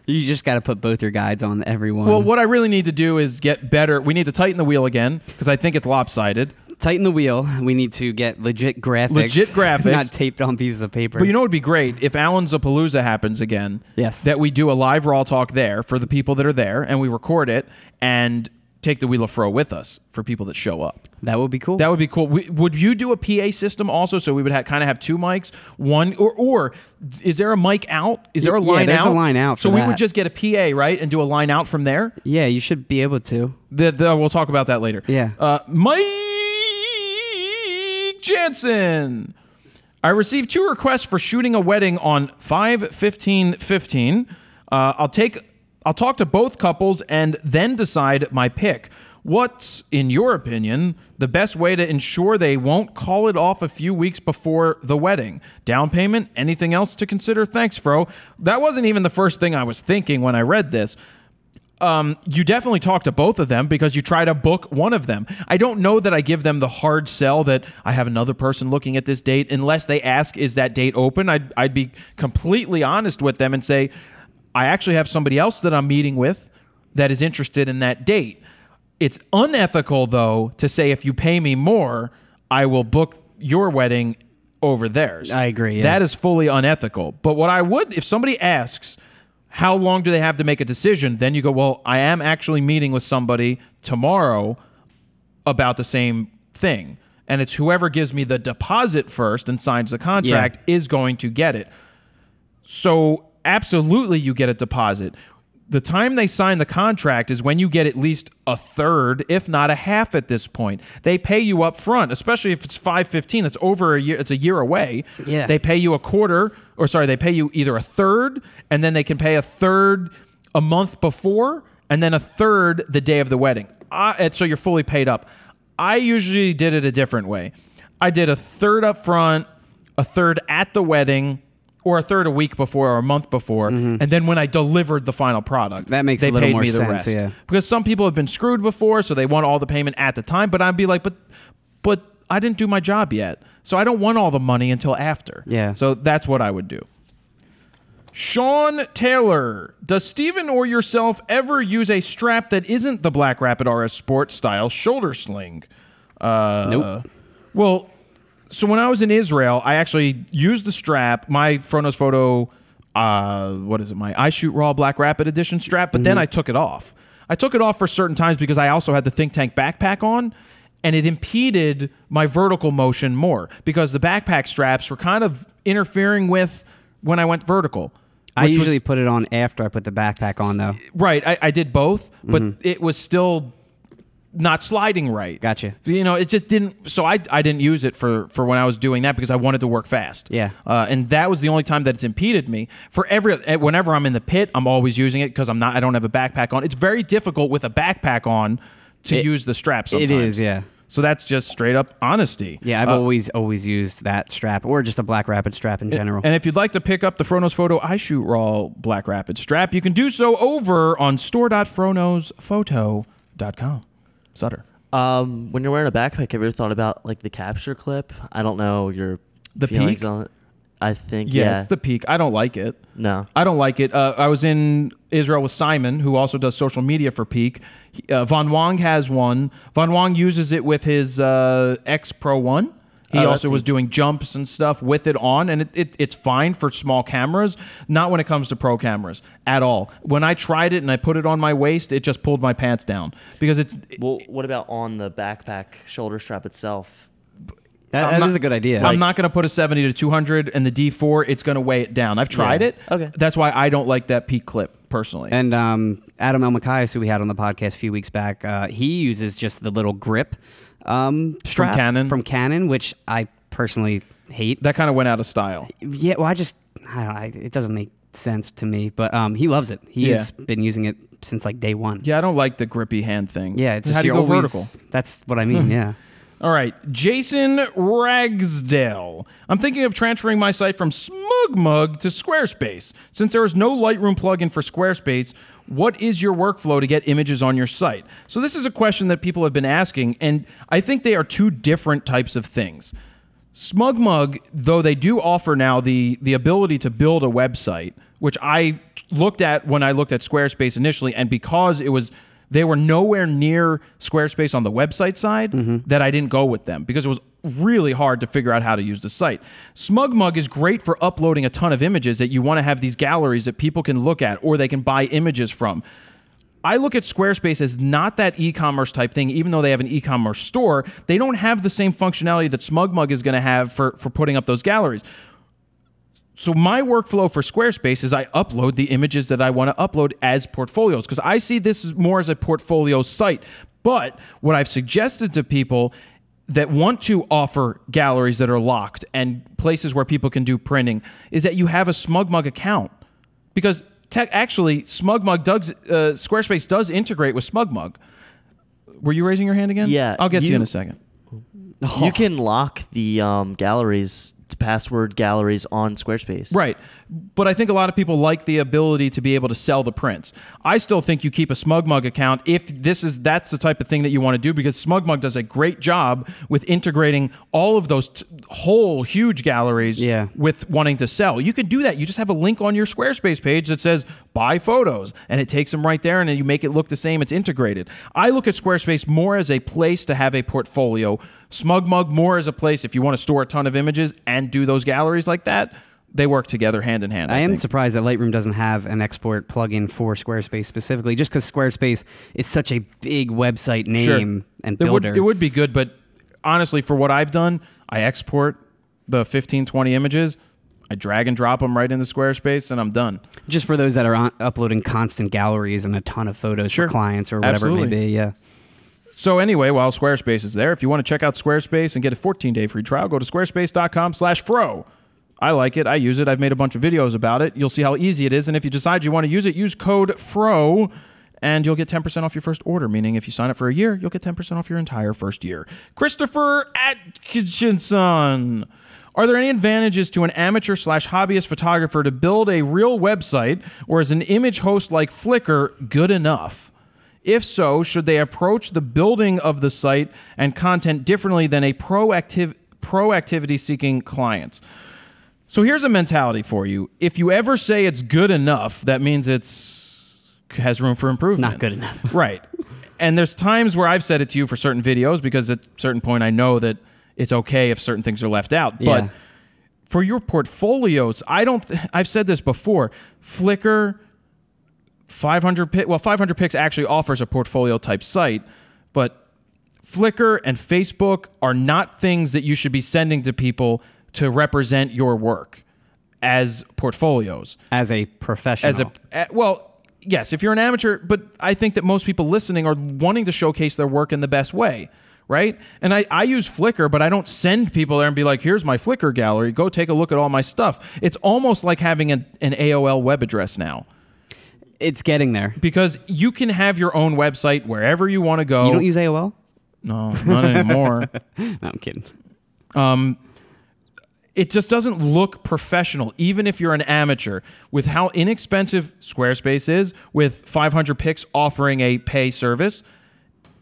You just got to put both your guides on everyone. Well, what I really need to do is get better. We need to tighten the wheel again because I think it's lopsided. Tighten the wheel. We need to get legit graphics. Legit graphics. Not taped on pieces of paper. But you know what would be great? If Allen's Palooza happens again. Yes. That we do a live RAWtalk there for the people that are there, and we record it and take the Wheel of Fro with us for people that show up. That would be cool. That would be cool. Would you do a PA system also, so we would kind of have two mics? One, or is there a mic out? Is there a line out? Yeah, there's a line out So for we that. would just get a PA, right, and do a line out from there? Yeah, you should be able to. We'll talk about that later. Yeah. Mike Jansen. I received 2 requests for shooting a wedding on 5/15/15. I'll talk to both couples and then decide my pick. What's, in your opinion, the best way to ensure they won't call it off a few weeks before the wedding? Down payment? Anything else to consider? Thanks, Fro. That wasn't even the first thing I was thinking when I read this. You definitely talk to both of them because you try to book one of them. I don't know that I give them the hard sell that I have another person looking at this date unless they ask, is that date open? I'd be completely honest with them and say, I actually have somebody else that I'm meeting with that is interested in that date. It's unethical, though, to say if you pay me more, I will book your wedding over theirs. I agree. Yeah. That is fully unethical. But what I would, if somebody asks, how long do they have to make a decision? Then you go, well, I am actually meeting with somebody tomorrow about the same thing. And it's whoever gives me the deposit first and signs the contract is going to get it. So absolutely you get a deposit. The time they sign the contract is when you get at least a third, if not a half at this point. They pay you up front, especially if it's 5/15. That's over a year. It's a year away. Yeah. They pay you they pay you either a third, and then they can pay a third a month before, and then a third the day of the wedding. And so you're fully paid up. I usually did it a different way. I did a third up front, a third at the wedding, or a third a week before or a month before, and then when I delivered the final product, that makes they a little paid more me the sense, rest. yeah. Because some people have been screwed before, so they want all the payment at the time. But I'd be like, but I didn't do my job yet, so I don't want all the money until after. Yeah. So that's what I would do. Sean Taylor, does Stephen or yourself ever use a strap that isn't the Black Rapid RS Sport style shoulder sling? Nope. Well, so when I was in Israel, I actually used the strap, my Fronos Photo, my I Shoot Raw Black Rapid Edition strap, but then I took it off. I took it off for certain times because I also had the Think Tank backpack on, and it impeded my vertical motion more because the backpack straps were kind of interfering with when I went vertical. I usually put it on after I put the backpack on, though. Right. I did both, but it was still not sliding right. Gotcha. You know, it just didn't. So I didn't use it for when I was doing that because I wanted to work fast. Yeah. And that was the only time that it's impeded me. Whenever I'm in the pit, I'm always using it because I don't have a backpack on. It's very difficult with a backpack on to use the strap sometimes. It is, yeah. So that's just straight up honesty. Yeah, I've always used that strap or just a Black Rapid strap in general. And if you'd like to pick up the Fronos Photo I Shoot Raw Black Rapid strap, you can do so over on store.fronosphoto.com. Sutter. When you're wearing a backpack, have you ever thought about like the capture clip? I don't know your feelings peak? on it. I think Yeah, it's the peak. I don't like it. No. I don't like it. I was in Israel with Simon, who also does social media for Peak. Von Wong has one. Von Wong uses it with his X Pro 1. He Oh, also that's was neat. doing jumps and stuff with it on, and it's fine for small cameras, not when it comes to pro cameras at all. When I tried it and I put it on my waist, it just pulled my pants down because it's. Well, what about on the backpack shoulder strap itself? That is a good idea. I'm not going to put a 70 to 200 and the D4. It's going to weigh it down. I've tried Yeah. it. Okay. That's why I don't like that peak clip personally. And Adam Elmakias, who we had on the podcast a few weeks back, he uses just the little grip strap Canon? from Canon, which I personally hate. That kind of went out of style. Yeah, well, I don't know, it doesn't make sense to me, but he loves it. He's been using it since like day one. Yeah, I don't like the grippy hand thing. Yeah, it's how just do you you're go always, vertical? That's what I mean. Yeah. All right, Jason Ragsdale. I'm thinking of transferring my site from SmugMug to Squarespace. Since there is no Lightroom plugin for Squarespace, what is your workflow to get images on your site? So this is a question that people have been asking, and I think they are two different types of things. SmugMug, though they do offer now the ability to build a website, which I looked at when I looked at Squarespace initially, and because they were nowhere near Squarespace on the website side, that I didn't go with them because it was really hard to figure out how to use the site. SmugMug is great for uploading a ton of images that you want to have these galleries that people can look at or they can buy images from. I look at Squarespace as not that e-commerce type thing, even though they have an e-commerce store. They don't have the same functionality that SmugMug is going to have for putting up those galleries. So my workflow for Squarespace is I upload the images that I want to upload as portfolios because I see this more as a portfolio site. But what I've suggested to people that want to offer galleries that are locked and places where people can do printing is that you have a SmugMug account because actually Squarespace does integrate with SmugMug. Were you raising your hand again? Yeah, I'll get to you in a second. You can lock the galleries, password galleries on Squarespace. Right. But I think a lot of people like the ability to be able to sell the prints. I still think you keep a SmugMug account if that's the type of thing that you want to do because SmugMug does a great job with integrating all of those whole huge galleries with wanting to sell. You can do that. You just have a link on your Squarespace page that says buy photos and it takes them right there and then you make it look the same. It's integrated. I look at Squarespace more as a place to have a portfolio. SmugMug more as a place if you want to store a ton of images and do those galleries like that. They work together hand in hand. I am think. surprised that Lightroom doesn't have an export plugin for Squarespace specifically, just because Squarespace is such a big website name and builder. It would be good, but honestly, for what I've done, I export the 15, 20 images, I drag and drop them right into Squarespace, and I'm done. Just for those that are uploading constant galleries and a ton of photos for clients or whatever it may be, yeah. So anyway, while Squarespace is there, if you want to check out Squarespace and get a 14-day free trial, go to squarespace.com/fro. I like it. I use it. I've made a bunch of videos about it. You'll see how easy it is. And if you decide you want to use it, use code FRO and you'll get 10% off your first order. Meaning if you sign up for a year, you'll get 10% off your entire first year. Christopher Atkinson. Are there any advantages to an amateur/hobbyist photographer to build a real website, or is an image host like Flickr good enough? If so, should they approach the building of the site and content differently than a proactivity-seeking clients? So here's a mentality for you. If you ever say it's good enough, that means has room for improvement. Not good enough. Right. And there's times where I've said it to you for certain videos because at a certain point I know that it's okay if certain things are left out. Yeah. But for your portfolios, I've said this before, Flickr, 500 Pics actually offers a portfolio type site, but Flickr and Facebook are not things that you should be sending to people to represent your work as portfolios. As a professional. Well, yes, if you're an amateur, but I think that most people listening are wanting to showcase their work in the best way, right? And I use Flickr, but I don't send people there and be like, here's my Flickr gallery, go take a look at all my stuff. It's almost like having an AOL web address now. It's getting there. Because you can have your own website wherever you want to go. You don't use AOL? No, not anymore. No, I'm kidding. It just doesn't look professional, even if you're an amateur. With how inexpensive Squarespace is, with 500 Pics offering a pay service,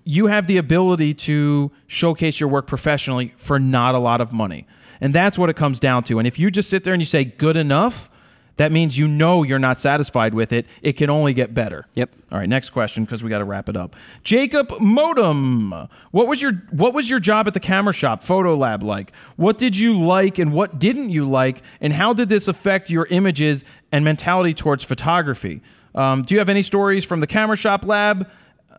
you have the ability to showcase your work professionally for not a lot of money. And that's what it comes down to. And if you just sit there and you say good enough, that means you know you're not satisfied with it. It can only get better. Yep. All right, next question, because we got to wrap it up. Jacob Modem, what was your job at the camera shop, Photo Lab, like? What did you like and what didn't you like, and how did this affect your images and mentality towards photography? Do you have any stories from the camera shop lab?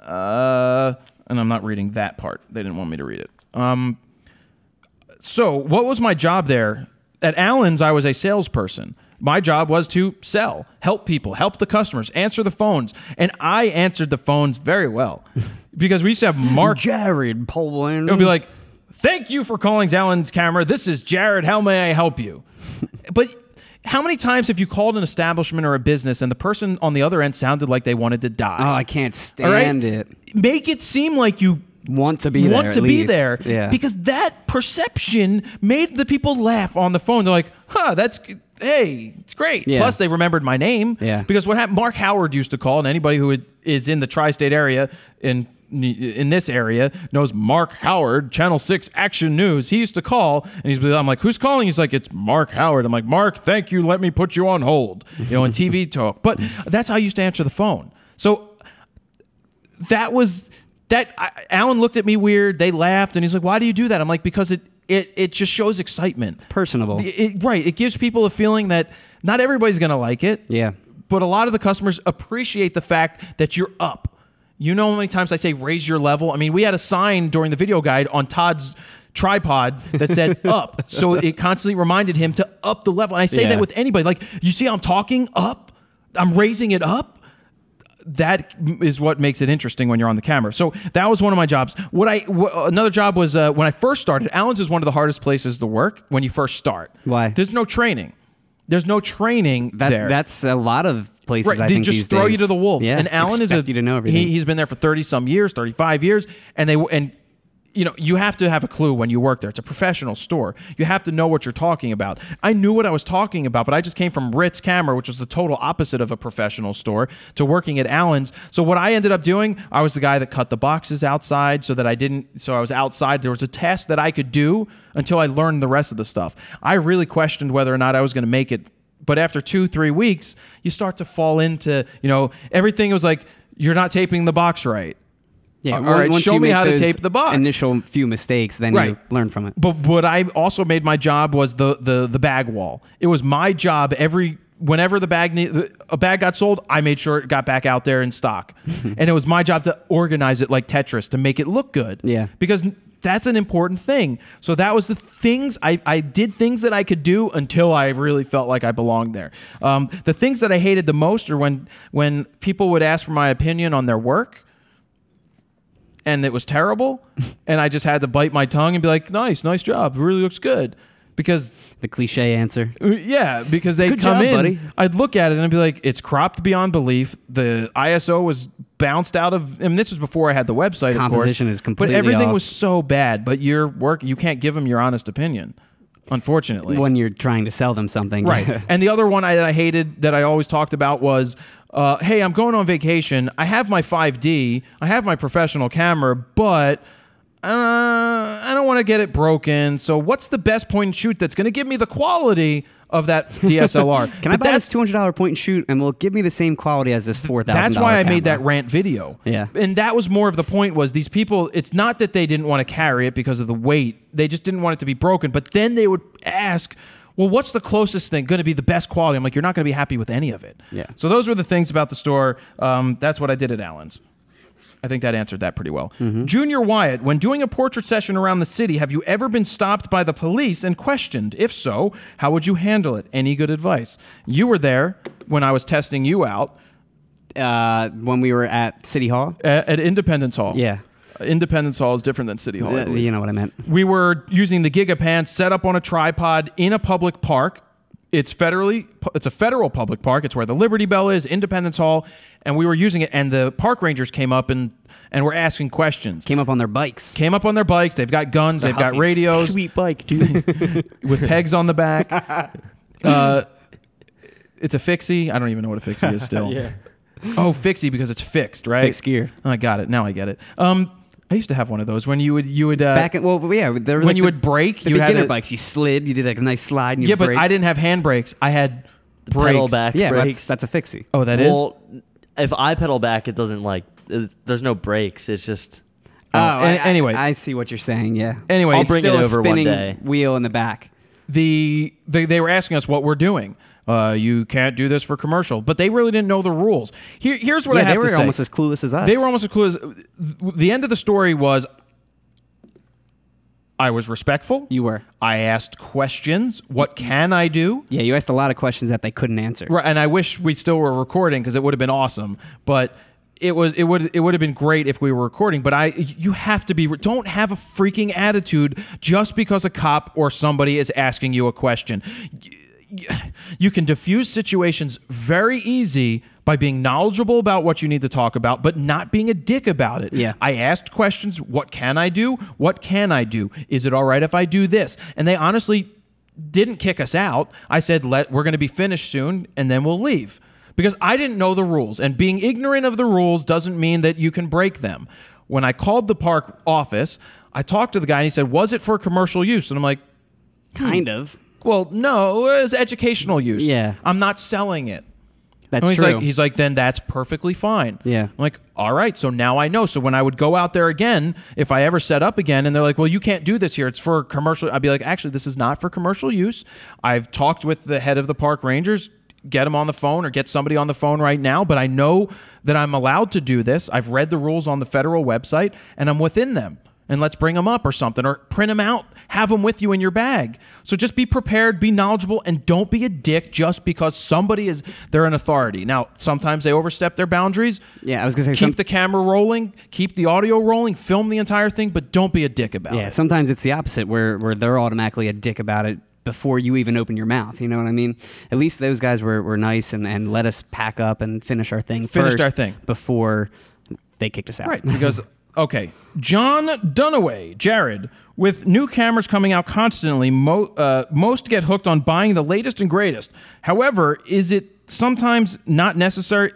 And I'm not reading that part. They didn't want me to read it. So what was my job there? At Allen's, I was a salesperson. My job was to sell, help people, help the customers, answer the phones. And I answered the phones very well because we used to have Mark. Jared Polin. It would be like, thank you for calling Allen's Camera. This is Jared. How may I help you? But how many times have you called an establishment or a business and the person on the other end sounded like they wanted to die? Oh, I can't stand it. Make it seem like you want to be there. Yeah. Because that perception made the people laugh on the phone. They're like, huh, hey, it's great. Yeah. Plus, they remembered my name. Yeah. Because what happened, Mark Howard used to call, and anybody who is in the tri-state area, in this area, knows Mark Howard, Channel 6 Action News. He used to call, and I'm like, who's calling? He's like, it's Mark Howard. I'm like, Mark, thank you. Let me put you on hold. In TV talk. But that's how I used to answer the phone. So that was... Alan looked at me weird. They laughed, and he's like, why do you do that? I'm like, because it just shows excitement. It's personable. Right. It gives people a feeling that not everybody's going to like it. Yeah. But a lot of the customers appreciate the fact that you're up. You know how many times I say raise your level? I mean, we had a sign during the video guide on Todd's tripod that said up. So it constantly reminded him to up the level. And I say that with anybody. Like, you see I'm talking up? I'm raising it up? That is what makes it interesting when you're on the camera. So that was one of my jobs. Another job was when I first started. Allen's is one of the hardest places to work when you first start. Why? There's no training. There's no training there. That's a lot of places. Right. I They think just these throw days. you to the wolves. Yeah. And Allen you to know everything. He's been there for 30-some years, 35 years, and you have to have a clue when you work there. It's a professional store. You have to know what you're talking about. I knew what I was talking about, but I just came from Ritz Camera, which was the total opposite of a professional store, to working at Allen's. So what I ended up doing, I was the guy that cut the boxes outside so I was outside. There was a test that I could do until I learned the rest of the stuff. I really questioned whether or not I was going to make it. But after 2-3 weeks, you start to fall into, everything was like, you're not taping the box right. Yeah, all right, show me how to tape the box. Initial few mistakes, then you learn from it. But what I also made my job was the bag wall. It was my job whenever a bag got sold, I made sure it got back out there in stock. And it was my job to organize it like Tetris to make it look good. Yeah. Because that's an important thing. So that was the things I did things that I could do until I really felt like I belonged there. The things that I hated the most are when people would ask for my opinion on their work. And it was terrible, and I just had to bite my tongue and be like, nice job, it really looks good. Because the cliche answer. Yeah, because they'd come in, buddy. I'd look at it and I'd be like, it's cropped beyond belief. The ISO was bounced out of, and this was before I had the website, Composition of course. is completely But everything off. was so bad, but your work, you can't give them your honest opinion, unfortunately. When you're trying to sell them something. Right. And the other one that I hated that I always talked about was, hey, I'm going on vacation. I have my 5D. I have my professional camera, but I don't want to get it broken. So what's the best point and shoot that's going to give me the quality of that DSLR? Can I buy this $200 point and shoot and will give me the same quality as this $4,000 That's why I camera? made that rant video. Yeah. And that was more of the point was these people, it's not that they didn't want to carry it because of the weight. They just didn't want it to be broken. But then they would ask, well, what's the closest thing going to be the best quality? I'm like, you're not going to be happy with any of it. Yeah. So those were the things about the store. That's what I did at Allen's. I think that answered that pretty well. Mm-hmm. Junior Wyatt, when doing a portrait session around the city, have you ever been stopped by the police and questioned? If so, how would you handle it? Any good advice? You were there when I was testing you out. When we were at City Hall? At Independence Hall. Yeah. Independence Hall is different than City Hall. You know what I meant. We were using the GigaPants set up on a tripod in a public park. It's a federal public park. It's where the Liberty Bell is, Independence Hall, and we were using it. And the park rangers came up and were asking questions. Came up on their bikes. They've got guns. They've got radios. Sweet bike, dude. With pegs on the back. It's a fixie. I don't even know what a fixie is still. Yeah. Oh, fixie because it's fixed, right? Fixed gear. Oh, I got it. Now I get it. I used to have one of those when you would back at, well, yeah, there was when you would brake, the you had beginner bikes. You slid, you did like a nice slide, and you but brake. I didn't have handbrakes. I had The pedal brakes. back Yeah, brakes. that's a fixie. Oh, that is. Well, if I pedal back, it doesn't like. There's no brakes. It's just. Anyway. I see what you're saying. Yeah. Anyway, I'll It's bring it still a over one spinning day. wheel in the back. They were asking us what we're doing. You can't do this for commercial, but they really didn't know the rules. Here's what I have they to were say. almost as clueless as us. They were almost as clueless. The end of the story was I was respectful. You were. I asked questions. What can I do? Yeah, you asked a lot of questions that they couldn't answer. Right, and I wish we still were recording because it would have been awesome. But it would have been great if we were recording. But you have to be. Don't have a freaking attitude just because a cop or somebody is asking you a question. You can diffuse situations very easy by being knowledgeable about what you need to talk about, but not being a dick about it. Yeah. I asked questions. What can I do? What can I do? Is it all right if I do this? And they honestly didn't kick us out. I said, we're going to be finished soon, and then we'll leave. Because I didn't know the rules. And being ignorant of the rules doesn't mean that you can break them. When I called the park office, I talked to the guy, and he said, was it for commercial use? And I'm like, Kind of. well, no, it was educational use. Yeah. I'm not selling it. That's And true. he's like, then that's perfectly fine. Yeah. I'm like, all right, so now I know. So when I would go out there again, if I ever set up again, and they're like, well, you can't do this here, it's for commercial, I'd be like, actually, this is not for commercial use. I've talked with the head of the park rangers, get him on the phone or get somebody on the phone right now, but I know that I'm allowed to do this. I've read the rules on the federal website, and I'm within them. And let's bring them up or something, or print them out, have them with you in your bag. So just be prepared, be knowledgeable, and don't be a dick just because they're an authority. Now, sometimes they overstep their boundaries. Yeah, I was going to say keep the camera rolling, keep the audio rolling, film the entire thing, but don't be a dick about Yeah, it. sometimes it's the opposite where they're automatically a dick about it before you even open your mouth. You know what I mean? At least those guys were nice and let us pack up and finish our thing before they kicked us out. Right, because... Okay, John Dunaway, Jared, with new cameras coming out constantly, most get hooked on buying the latest and greatest. However, it is sometimes not necessary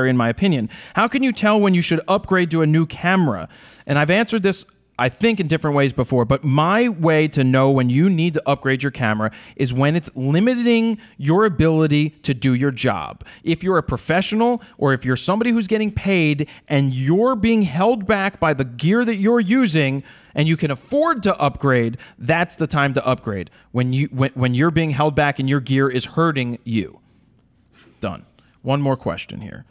in my opinion. How can you tell when you should upgrade to a new camera? And I've answered this, I think, in different ways before, but my way to know when you need to upgrade your camera is when it's limiting your ability to do your job. If you're a professional or if you're somebody who's getting paid and you're being held back by the gear that you're using and you can afford to upgrade, that's the time to upgrade. When you're being held back and your gear is hurting you. Done. One more question here.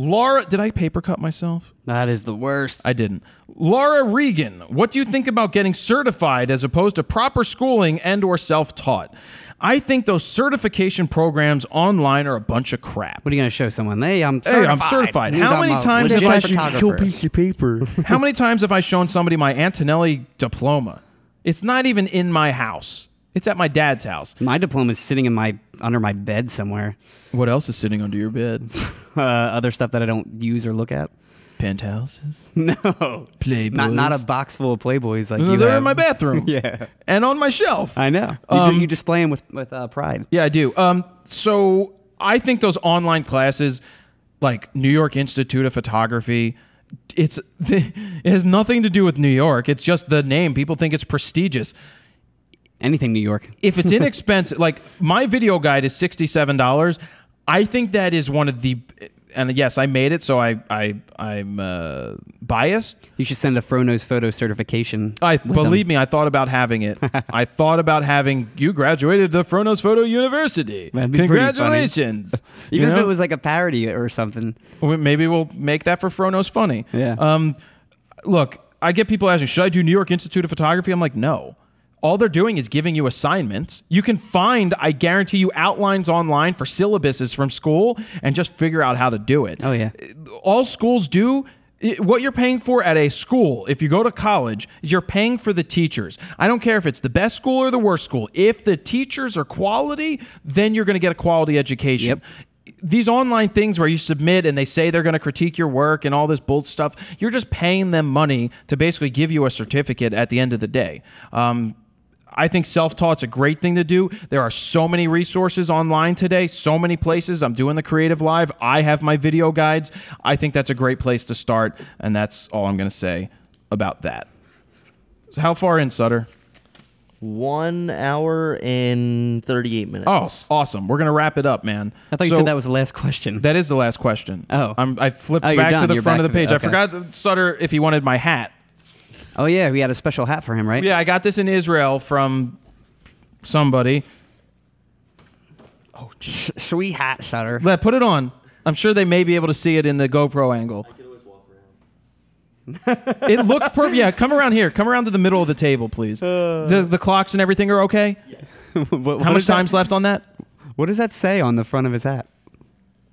Laura, did I paper cut myself? That is the worst. I didn't. Laura Regan, what do you think about getting certified as opposed to proper schooling and or self-taught? I think those certification programs online are a bunch of crap. What are you going to show someone? Hey, I'm certified. Means How I'm many a times legit have I photographer. piece of paper? How many times have I shown somebody my Antonelli diploma? It's not even in my house. It's at my dad's house. My diploma is sitting under my bed somewhere. What else is sitting under your bed? Other stuff that I don't use or look at. Penthouses? No. Playboys? Not a box full of Playboys like No, you they're have. in my bathroom. Yeah. And on my shelf. I know. You display them with pride. Yeah, I do. So I think those online classes, like New York Institute of Photography, it has nothing to do with New York. It's just the name. People think it's prestigious. Anything New York. If it's inexpensive, like my video guide is $67. I think that is one of the, and yes, I made it, so I'm biased. You should send a Frono's photo certification. Believe me, I thought about having it. I thought about having you graduated the Frono's Photo University. That'd be pretty Congratulations! Even if it was like a parody or something. Maybe we'll make that for Frono's Funny. Yeah. Look, I get people asking, should I do New York Institute of Photography? I'm like, no. All they're doing is giving you assignments. You can find, I guarantee you, outlines online for syllabuses from school and just figure out how to do it. Oh, yeah. All schools do, what you're paying for at a school, if you go to college, is you're paying for the teachers. I don't care if it's the best school or the worst school. If the teachers are quality, then you're going to get a quality education. Yep. These online things where you submit and they say they're going to critique your work and all this bull stuff, you're just paying them money to basically give you a certificate at the end of the day. I think self-taught's a great thing to do. There are so many resources online today, so many places. I'm doing the Creative Live. I have my video guides. I think that's a great place to start, and that's all I'm going to say about that. So how far in, Sutter? 1 hour and 38 minutes. Oh, awesome. We're going to wrap it up, man. I thought you said that was the last question. That is the last question. Oh. I flipped Oh, you're back to done. the You're front back of the to page. the- I okay. forgot Sutter if he wanted my hat. Oh, yeah. We had a special hat for him, right? Yeah, I got this in Israel from somebody. Oh, sweet hat, Sutter. Put it on. I'm sure they may be able to see it in the GoPro angle. I can always walk around. It looks perfect. Yeah, come around here. Come around to the middle of the table, please. The clocks and everything are okay? Yeah. How much time's left on that? What does that say on the front of his hat?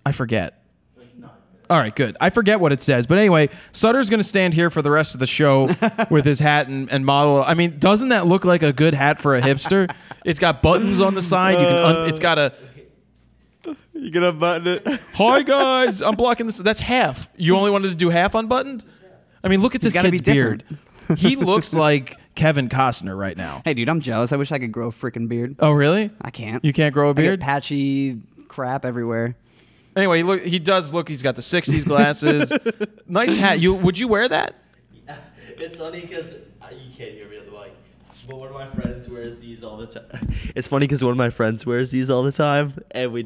I forget. All right, good. I forget what it says. But anyway, Sutter's going to stand here for the rest of the show with his hat and model. I mean, doesn't that look like a good hat for a hipster? It's got buttons on the side. You can. It's got a... You gonna button it? Hi, guys. I'm blocking this. That's half. You only wanted to do half unbuttoned? I mean, look at this gotta kid's be beard. He looks like Kevin Costner right now. Hey, dude, I'm jealous. I wish I could grow a freaking beard. Oh, really? I can't. You can't grow a I get beard? patchy crap everywhere. Anyway, look. He does look. He's got the 60s glasses. Nice hat. Would you wear that? It's funny because you can't hear me on the mic, but one of my friends wears these all the time. It's funny because one of my friends wears these all the time, and we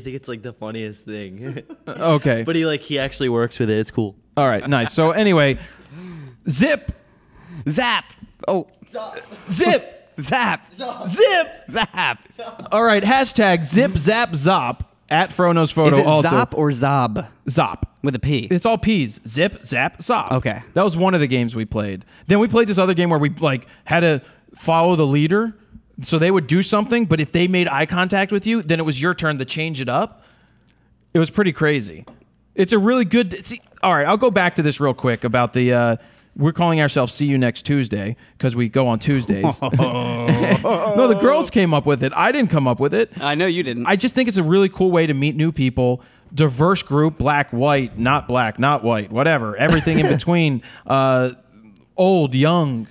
think it's like the funniest thing. Okay. But he actually works with it. It's cool. All right. Nice. So anyway, Zip. Zap. Oh. Zip. Zap. Zip. Zap. All right. Hashtag Zip Zap Zop at Frono's Photo. Is it also Zop or Zob? Zop. With a P. It's all P's. Zip, zap, zop. Okay. That was one of the games we played. Then we played this other game where we had to follow the leader. So they would do something, but if they made eye contact with you, then it was your turn to change it up. It was pretty crazy. It's a really good... See, all right, I'll go back to this real quick about the... we're calling ourselves See You Next Tuesday because we go on Tuesdays. No, the girls came up with it. I didn't come up with it. I know you didn't. I just think it's a really cool way to meet new people. Diverse group, black, white, not white, whatever. Everything in between. Old, young.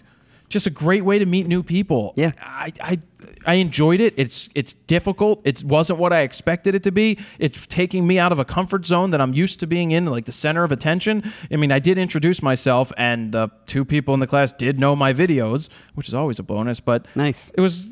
Just a great way to meet new people. Yeah. I enjoyed it. It's difficult. It wasn't what I expected it to be. It's taking me out of a comfort zone that I'm used to being in, like the center of attention. I mean, I did introduce myself, and the two people in the class did know my videos, which is always a bonus. But nice. It was,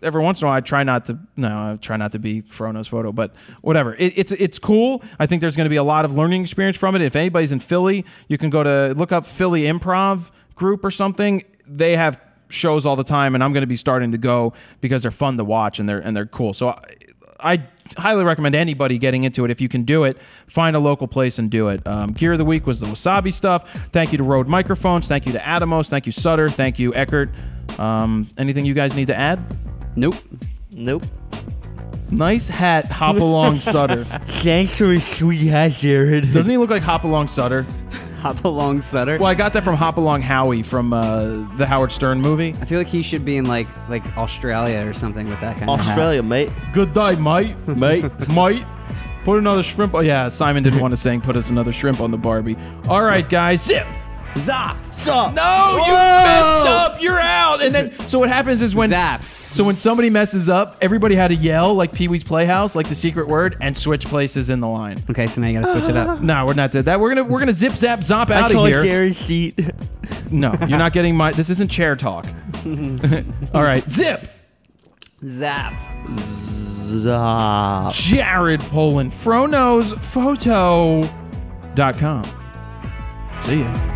every once in a while I try not to be Frono's Photo, but whatever. It's cool. I think there's going to be a lot of learning experience from it. If anybody's in Philly, you can look up Philly Improv group or something. They have shows all the time, and I'm going to be starting to go because they're fun to watch and they're cool. So I highly recommend anybody getting into it. If you can do it, find a local place and do it. Gear of the week was the Wasabi stuff. Thank you to Rode Microphones. Thank you to Adamos. Thank you, Sutter. Thank you, Eckert. Anything you guys need to add? Nope. Nice hat, Hop Along Sutter. Thanks for a sweet hat, Jared. Doesn't he look like Hop Along Sutter? Hop Along Sutter. Well, I got that from Hop Along Howie from the Howard Stern movie. I feel like he should be in like Australia or something with that kind Australia, of hat. mate. Good day, mate. Mate. Put another shrimp. Oh, yeah, Simon didn't want to sing put us another shrimp on the Barbie. All right, guys. Zip. Zop. Zop. No, you messed up. You're out. And then, so what happens is when... Zap. So when somebody messes up, everybody had to yell like Pee-wee's Playhouse, like the secret word, and switch places in the line. Okay, so now you gotta switch it up. No, we're not did that. We're gonna zip zap zop out of here. Jared's seat. No, you're not getting my. This isn't chair talk. All right, zip. Zap. Zop. Jared Polin, FroKnowsPhoto.com. See ya.